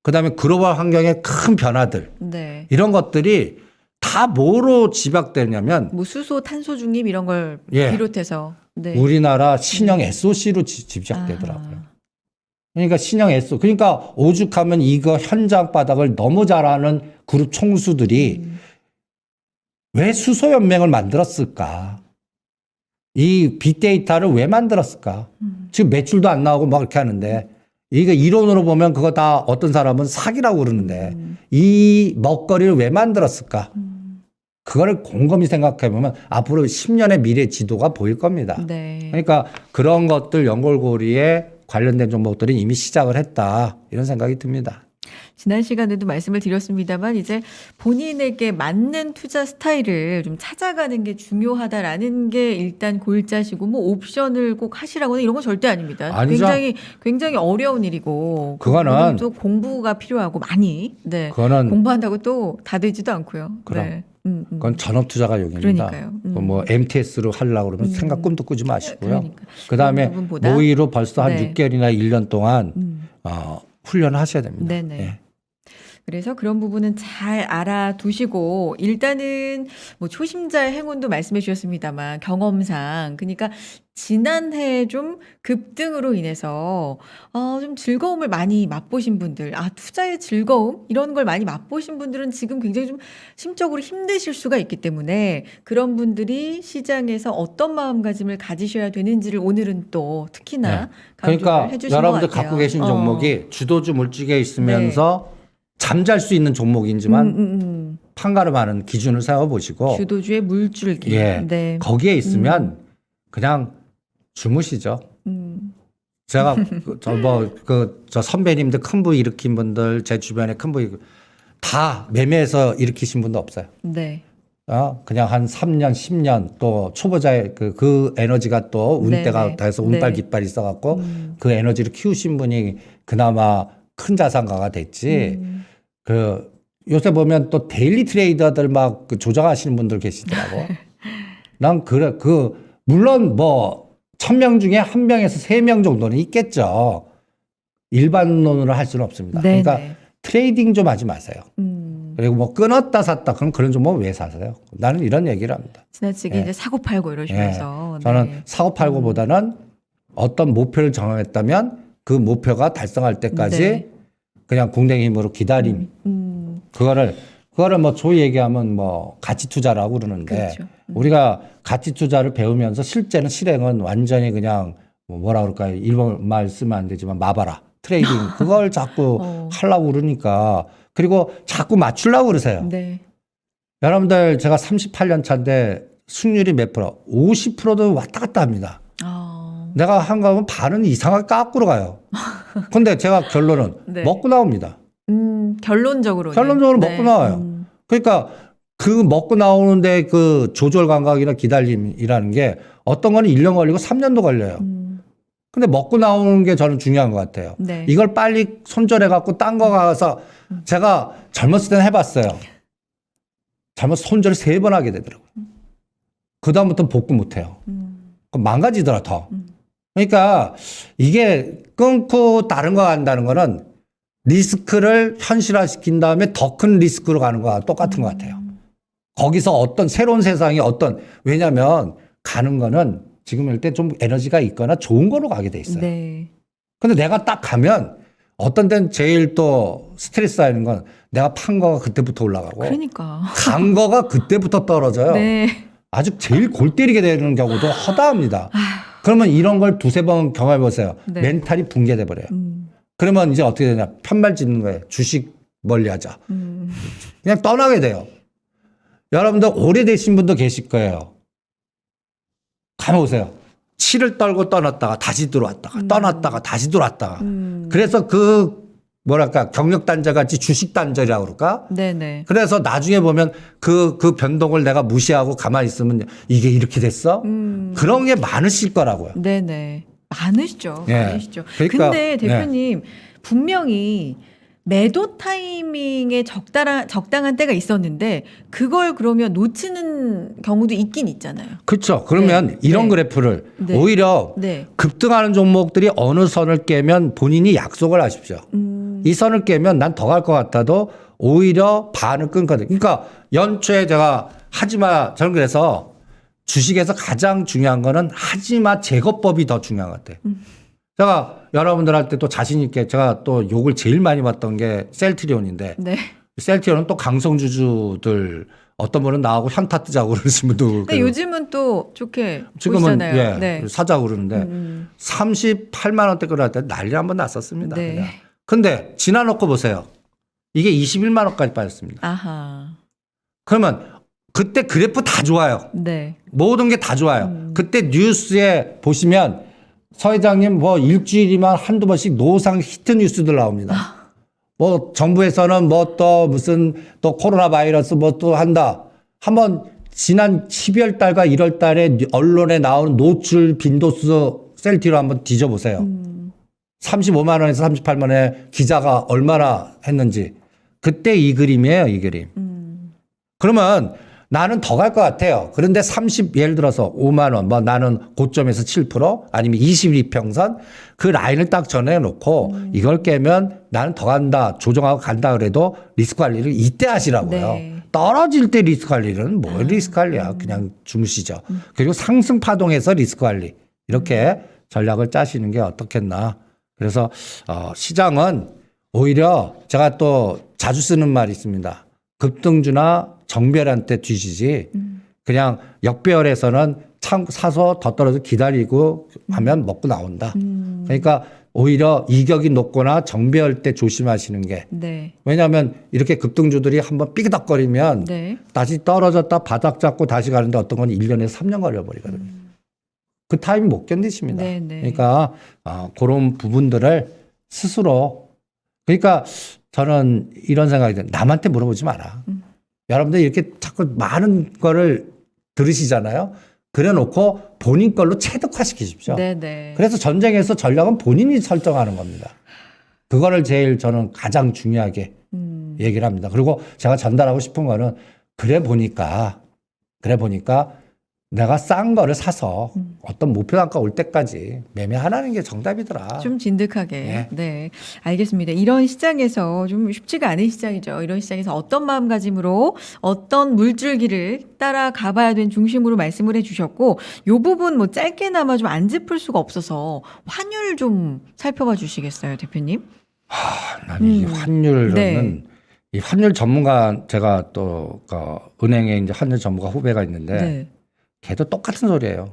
그 다음에 글로벌 환경의 큰 변화들, 네. 이런 것들이 다 뭐로 집약되냐면 뭐 수소, 탄소 중립 이런 걸 예. 비롯해서 네. 우리나라 신형 SOC로 집약되더라고요. 아. 그러니까 신형 SO, 그러니까 오죽하면 이거 현장 바닥을 너무 잘하는 그룹 총수들이 왜 수소연맹을 만들었을까? 이 빅데이터를 왜 만들었을까? 지금 매출도 안 나오고 막 이렇게 하는데 이거 이론으로 보면 그거 다 어떤 사람은 사기라고 그러는데 이 먹거리를 왜 만들었을까? 그거를 곰곰이 생각해 보면 앞으로 10년의 미래 지도가 보일 겁니다. 네. 그러니까 그런 것들 연골고리에 관련된 종목들이 이미 시작을 했다. 이런 생각이 듭니다. 지난 시간에도 말씀을 드렸습니다만 이제 본인에게 맞는 투자 스타일을 좀 찾아가는 게 중요하다라는 게 일단 골자시고 뭐 옵션을 꼭 하시라거나 이런 건 절대 아닙니다. 아니죠. 굉장히 어려운 일이고 그거는 또 공부가 필요하고 많이 네. 그거는 공부한다고 또 다 되지도 않고요. 그럼. 네. 그건 전업 투자가 용입니다. 그러니까요. 뭐 MTS로 하려고 그러면 생각 꿈도 꾸지 마시고요. 그러니까. 그다음에 그런 부분보다 모의로 벌써 한 네. 6개월이나 1년 동안 훈련을 하셔야 됩니다. 네네. 예. 그래서 그런 부분은 잘 알아두시고 일단은 뭐 초심자의 행운도 말씀해 주셨습니다만 경험상 그러니까 지난해 좀 급등으로 인해서 좀 즐거움을 많이 맛보신 분들, 투자의 즐거움 이런 걸 많이 맛보신 분들은 지금 굉장히 좀 심적으로 힘드실 수가 있기 때문에 그런 분들이 시장에서 어떤 마음가짐을 가지셔야 되는지를 오늘은 또 특히나 강조를 그러니까 해주신 것 여러분들 같아요. 갖고 계신 종목이 주도주 물직에 있으면서 잠잘 수 있는 종목이지만 판가름하는 기준을 세워보시고 주도주의 물줄기. 예, 네. 거기에 있으면 그냥 주무시죠. 제가 저 선배님들 큰 부위 일으킨 분들 제 주변에 큰 부위 다 매매해서 일으키신 분도 없어요. 네. 그냥 한 3년, 10년 또 초보자의 그 에너지가 또 운때가 네네. 돼서 운빨 네. 깃발이 있어갖고 그 에너지를 키우신 분이 그나마 큰 자산가가 됐지. 요새 보면 또 데일리 트레이더들 막 조정하시는 분들 계시더라고. 난 물론 뭐 1000명 중에 1명에서 3명 정도는 있겠죠. 일반론으로 할 수는 없습니다. 네네. 그러니까 트레이딩 좀 하지 마세요. 그리고 뭐 끊었다 샀다 그럼 그런 종목 왜 사세요? 나는 이런 얘기를 합니다. 지나치게 이제 사고 팔고 이러시면서. 저는 네. 사고 팔고보다는 어떤 목표를 정했다면 그 목표가 달성할 때까지 네. 그냥 궁뎅이 힘으로 기다림. 그거를 뭐 소위 얘기하면 뭐 가치 투자라고 그러는데 그렇죠. 우리가 가치 투자를 배우면서 실제는 실행은 완전히 그냥 뭐라 그럴까요? 일본 말 쓰면 안 되지만 마바라 트레이딩 그걸 자꾸 하려고 그러니까 그리고 자꾸 맞추려고 그러세요. 네. 여러분들 제가 38년 차인데 승률이 몇 프로? 50%도 왔다 갔다 합니다. 내가 한가 하면 반은 이상하게 깎으러 가요. 근데 제가 결론은 네. 먹고 나옵니다. 결론적으로 먹고 나와요. 그러니까 그 먹고 나오는데 그 조절 감각이나 기다림이라는 게 어떤 거는 1년 걸리고 3년도 걸려요. 근데 먹고 나오는 게 저는 중요한 것 같아요. 네. 이걸 빨리 손절해 갖고 딴 거 가서 제가 젊었을 때는 해봤어요. 손절을 3번 하게 되더라고요. 그다음부터는 복구 못 해요. 그럼 망가지더라 더. 그러니까 이게 끊고 다른 거 간다는 거는 리스크를 현실화시킨 다음에 더 큰 리스크로 가는 거와 똑같은 것 같아요. 거기서 어떤 새로운 세상이 왜냐면 가는 거는 지금 일 때 좀 에너지가 있거나 좋은 거로 가게 돼 있어요. 네. 근데 내가 딱 가면 어떤 데는 제일 또 스트레스 쌓이는 건 내가 판 거가 그때부터 올라가고 그러니까. 간 거가 그때부터 떨어져요. 네. 아주 제일 골 때리게 되는 경우도 허다합니다. 그러면 이런 걸 2-3번 경험해 보세요. 네. 멘탈이 붕괴돼 버려요. 그러면 이제 어떻게 되냐? 편말 짓는 거예요. 주식 멀리 하자. 그냥 떠나게 돼요. 여러분들 오래되신 분도 계실 거예요. 가만 보세요. 치를 떨고 떠났다가 다시 들어왔다가 떠났다가 다시 들어왔다가 음. 그래서 그 뭐랄까 경력 단절 같이 주식 단절이라고 그럴까? 네네. 그래서 나중에 보면 그 변동을 내가 무시하고 가만히 있으면 이게 이렇게 됐어? 그런 게 많으실 거라고요. 네네. 많으시죠. 예. 많으시죠. 그러니까, 근데 대표님 분명히 매도 타이밍에 적당한 때가 있었는데 그걸 그러면 놓치는 경우도 있긴 있잖아요. 그렇죠. 그러면 네. 이런 네. 그래프를 네. 오히려 네. 급등하는 종목들이 어느 선을 깨면 본인이 약속을 하십시오. 이 선을 깨면 난 더 갈 것 같아도 오히려 반을 끊거든요. 그러니까 연초에 제가 하지마 저는 그래서 주식에서 가장 중요한 거는 하지마 제거법이 더 중요한 것 같아요. 제가 여러분들한테 또 자신 있게 제가 또 욕을 제일 많이 받던 게 셀트리온인데 네. 셀트리온은 또 강성주주들 어떤 분은 나하고 현타 뜨자고 그러신 분도 근데 요즘은 또 좋게 지금은 보시잖아요. 예, 네. 사자고 그러는데 38만 원대 끌어갈 때 난리 한번 났었습니다. 네. 그냥. 근데 지나놓고 보세요. 이게 21만 원까지 빠졌습니다. 아하. 그러면 그때 그래프 다 좋아요. 네. 모든 게 다 좋아요. 그때 뉴스에 보시면 서 회장님 뭐 일주일이면 한두 번씩 노상 히트 뉴스들 나옵니다. 뭐 정부에서는 뭐 또 무슨 또 코로나 바이러스 뭐 또 한다. 한번 지난 12월 달과 1월 달에 언론에 나오는 노출 빈도수 셀티로 한번 뒤져보세요. 35만 원에서 38만 원에 기자가 얼마나 했는지. 그때 이 그림이에요, 이 그림. 그러면 나는 더 갈 것 같아요. 그런데 예를 들어서 5만 원, 뭐 나는 고점에서 7% 아니면 21평선 그 라인을 딱 정해놓고 이걸 깨면 나는 더 간다, 조정하고 간다 그래도 리스크 관리를 이때 하시라고요. 네. 떨어질 때 리스크 관리는 뭐 리스크 관리야. 그냥 주무시죠. 그리고 상승 파동에서 리스크 관리. 이렇게 전략을 짜시는 게 어떻겠나. 그래서 시장은 오히려 제가 또 자주 쓰는 말이 있습니다. 급등주나 정배한테 뒤지지 그냥 역배열에서는 사서 더 떨어져 기다리고 하면 먹고 나온다. 그러니까 오히려 이격이 높거나 정배열 때 조심하시는 게 네. 왜냐하면 이렇게 급등주들이 한번 삐그덕거리면 네. 다시 떨어졌다 바닥 잡고 다시 가는데 어떤 건 1년에서 3년 걸려버리거든요. 그 타임 못 견디십니다. 네, 네. 그러니까 그런 부분들을 스스로 그러니까 저는 이런 생각이 들어요. 남한테 물어보지 마라. 여러분들 이렇게 자꾸 많은 거를 들으시잖아요. 그래 놓고 본인 걸로 체득화시키십시오. 네네. 그래서 전쟁에서 전략은 본인이 설정하는 겁니다. 그거를 제일 저는 가장 중요하게 얘기를 합니다. 그리고 제가 전달하고 싶은 거는 그래 보니까 내가 싼 거를 사서 어떤 목표 단가 올 때까지 매매하라는 게 정답이더라. 좀 진득하게. 예. 네. 알겠습니다. 이런 시장에서 좀 쉽지가 않은 시장이죠. 이런 시장에서 어떤 마음가짐으로 어떤 물줄기를 따라가 봐야 되는 중심으로 말씀을 해주셨고, 요 부분 뭐 짧게나마 좀 안 짚을 수가 없어서 환율 좀 살펴봐 주시겠어요, 대표님? 난 이 환율은 네. 이 환율 전문가 제가 또 은행에 이제 환율 전문가 후배가 있는데 네. 걔도 똑같은 소리예요.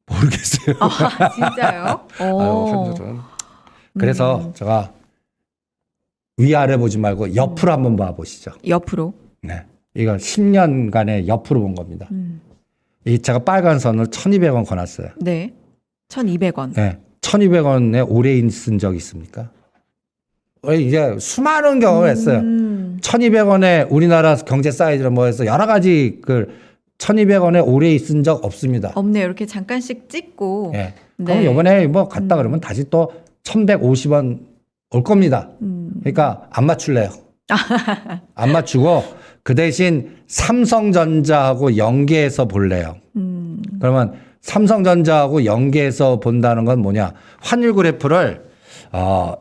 모르겠어요. 아, 진짜요? 환율은. 그래서 제가 위아래 보지 말고 옆으로 한번 봐보시죠. 옆으로. 네. 이거 10년간의 옆으로 본 겁니다. 이 제가 빨간 선을 1,200원 거놨어요. 네. 1,200원. 네. 1,200원에 오래 쓴 적 있습니까? 이제 수많은 경험을 했어요. 1,200원에 우리나라 경제 사이즈를 뭐 해서 여러 가지 1,200원에 오래 있은 적 없습니다. 없네요. 이렇게 잠깐씩 찍고. 예. 네. 그럼 이번에 뭐 갔다 그러면 다시 또 1,150원 올 겁니다. 그러니까 안 맞출래요. 안 맞추고 그 대신 삼성전자하고 연계해서 볼래요. 그러면 삼성전자하고 연계해서 본다는 건 뭐냐? 환율 그래프를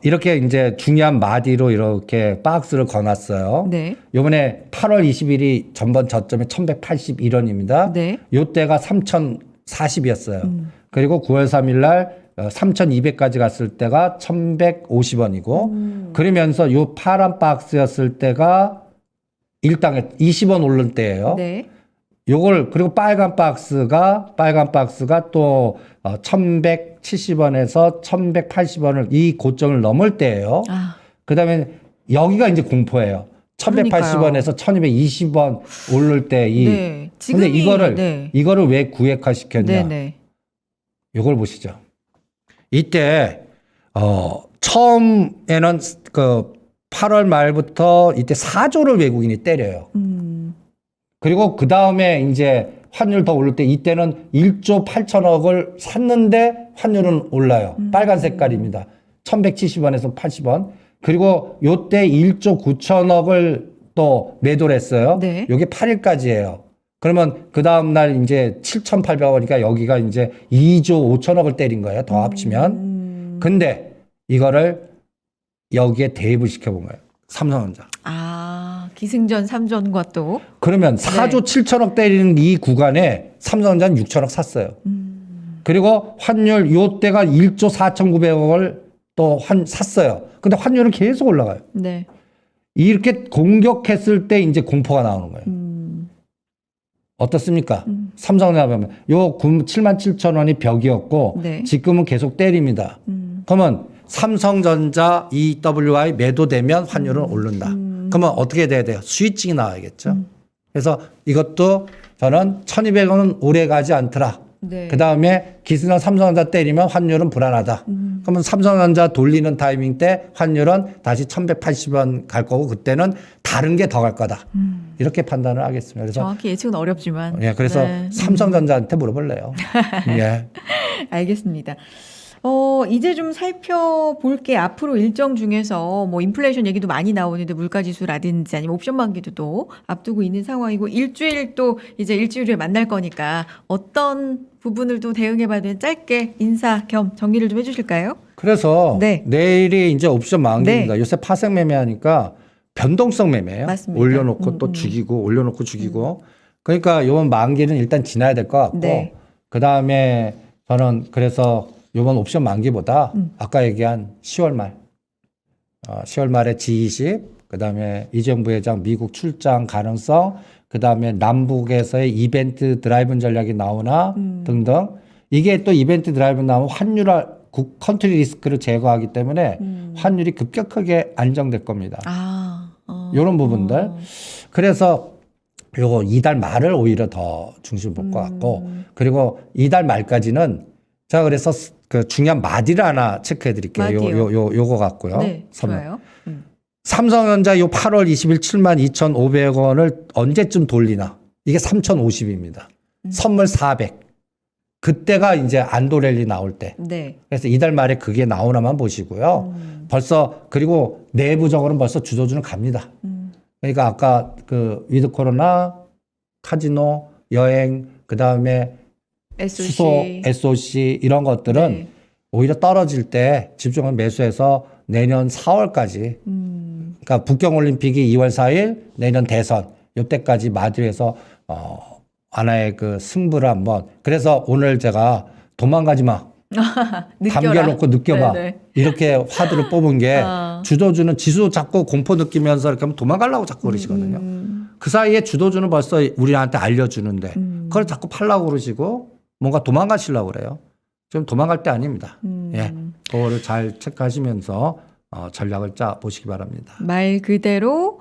이렇게 이제 중요한 마디로 이렇게 박스를 거놨어요. 네. 요번에 8월 20일이 전번 저점이 1,181원입니다. 네. 요때가 3,040이었어요. 그리고 9월 3일 날 3,200까지 갔을 때가 1,150원이고 그러면서 요 파란 박스였을 때가 일당에 20원 오른 때예요. 네. 요걸 그리고 빨간 박스가 또 1,170원에서 1,180원을 이 고점을 넘을 때예요. 아, 그다음에 여기가 이제 공포예요. 1,180원에서 1,220원 오를 때 이. 네. 근데 지금이 이거를 네. 왜 구획화 시켰냐? 네네. 이걸 보시죠. 이때 처음에는 그 8월 말부터 이때 4조를 외국인이 때려요. 그리고 그 다음에 이제 환율 더 오를 때 이때는 1조 8천억을 샀는데 환율은 올라요. 빨간 색깔입니다. 1170원에서 80원. 그리고 요때 1조 9천억을 또 매도를 했어요. 네. 요게 8일까지예요. 그러면 그 다음날 이제 7,800원이니까 여기가 이제 2조 5천억을 때린 거예요. 더 합치면. 근데 이거를 여기에 대입을 시켜본 거예요. 삼성전자. 아, 기승전 3전과 또. 그러면 4조 7천억 때리는 이 구간에 삼성전자는 6천억 샀어요. 그리고 환율 요때가 1조 4,900억을 또 샀어요. 근데 환율은 계속 올라가요. 네. 이렇게 공격했을 때 이제 공포가 나오는 거예요. 어떻습니까? 삼성전자 보면 요 77,000원이 벽이었고 네. 지금은 계속 때립니다. 그러면 삼성전자 EWI 매도되면 환율은 오른다. 그러면 어떻게 돼야 돼요? 스위칭이 나와야겠죠. 그래서 이것도 저는 1,200원은 오래 가지 않더라. 네. 그 다음에 기승전 삼성전자 때리면 환율은 불안하다. 그러면 삼성전자 돌리는 타이밍 때 환율은 다시 1,180원 갈 거고 그때는 다른 게 더 갈 거다. 이렇게 판단을 하겠습니다. 그래서 정확히 예측은 어렵지만. 예, 그래서 네. 삼성전자한테 물어볼래요. 예. 알겠습니다. 이제 좀 살펴볼 게 앞으로 일정 중에서 뭐 인플레이션 얘기도 많이 나오는데 물가지수라든지 아니면 옵션 만기도 앞두고 있는 상황이고 일주일 또 이제 일주일 후에 만날 거니까 어떤 부분을 또 대응해봐야 되는 짧게 인사 겸 정리를 좀 해주실까요? 그래서 네. 내일이 이제 옵션 만기입니다. 요새 파생 매매하니까 변동성 매매예요. 맞습니다. 올려놓고 또 죽이고 올려놓고 죽이고. 그러니까 이번 만기는 일단 지나야 될 것 같고 네. 그다음에 저는 그래서 이번 옵션 만기보다 아까 얘기한 10월 말 10월 말에 G20 그다음에 이재용 부회장 미국 출장 가능성 그다음에 남북에서의 이벤트 드라이브 전략이 나오나 등등 이게 또 이벤트 드라이브 나오면 환율 컨트리 리스크를 제거하기 때문에 환율이 급격하게 안정될 겁니다. 이런 부분들. 그래서 요거 이달 말을 오히려 더 중심 볼 것 같고 그리고 이달 말까지는 제가 그래서 그 중요한 마디를 하나 체크해 드릴게요. 요거 같고요. 네, 좋아요. 삼성전자 요 8월 20일 72,500원을 언제쯤 돌리나? 이게 3,050입니다. 선물 400. 그때가 이제 안도랠리 나올 때. 네. 그래서 이달 말에 그게 나오나만 보시고요. 벌써 그리고 내부적으로는 벌써 주도주는 갑니다. 그러니까 아까 그 위드 코로나, 카지노, 여행, 그다음에 SOC. 수소, SOC 이런 것들은 네. 오히려 떨어질 때 집중을 매수해서 내년 4월까지 그러니까 북경올림픽이 2월 4일 내년 대선 이때까지 마디에서 하나의 그 승부를 한번 그래서 오늘 제가 도망가지 마 감겨놓고 느껴봐 네네. 이렇게 화두를 뽑은 게 주도주는 지수 자꾸 공포 느끼면서 이렇게 하면 도망가려고 자꾸 그러시거든요. 그 사이에 주도주는 벌써 우리한테 알려주는데 그걸 자꾸 팔라고 그러시고 뭔가 도망가시려고 그래요. 좀 도망갈 때 아닙니다. 예, 그거를 잘 체크하시면서 전략을 짜 보시기 바랍니다. 말 그대로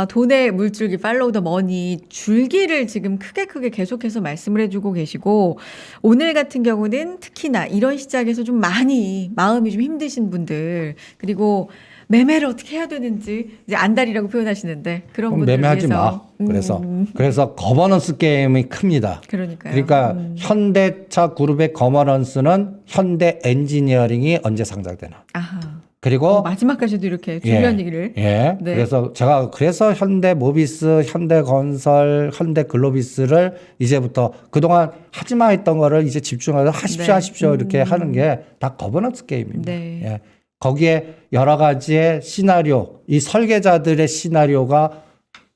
돈의 물줄기 팔로우 더 머니 줄기를 지금 크게 계속해서 말씀을 해주고 계시고 오늘 같은 경우는 특히나 이런 시작에서 좀 많이 마음이 좀 힘드신 분들 그리고 매매를 어떻게 해야 되는지 이제 안달이라고 표현하시는데 그런 그럼 분들 매매하지 위해서 마. 그래서 거버넌스 게임이 큽니다. 그러니까요. 그러니까 현대차 그룹의 거버넌스는 현대 엔지니어링이 언제 상장되나. 아하. 그리고 마지막까지도 이렇게 중요한 얘기를. 예. 네. 그래서 제가 현대모비스, 현대건설, 현대글로비스를 이제부터 그동안 하지 마 했던 거를 이제 집중해서 하십시오 이렇게 하는 게 다 거버넌스 게임입니다. 네. 예. 거기에 여러 가지의 시나리오, 이 설계자들의 시나리오가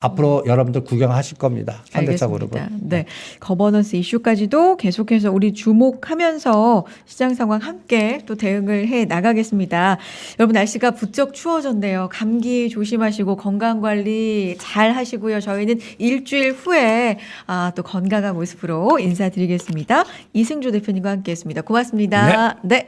앞으로 여러분들 구경하실 겁니다. 현대차 그룹은. 알겠습니다. 네. 거버넌스 이슈까지도 계속해서 우리 주목하면서 시장 상황 함께 또 대응을 해 나가겠습니다. 여러분 날씨가 부쩍 추워졌네요. 감기 조심하시고 건강 관리 잘 하시고요. 저희는 일주일 후에 또 건강한 모습으로 인사드리겠습니다. 이승조 대표님과 함께했습니다. 고맙습니다. 네.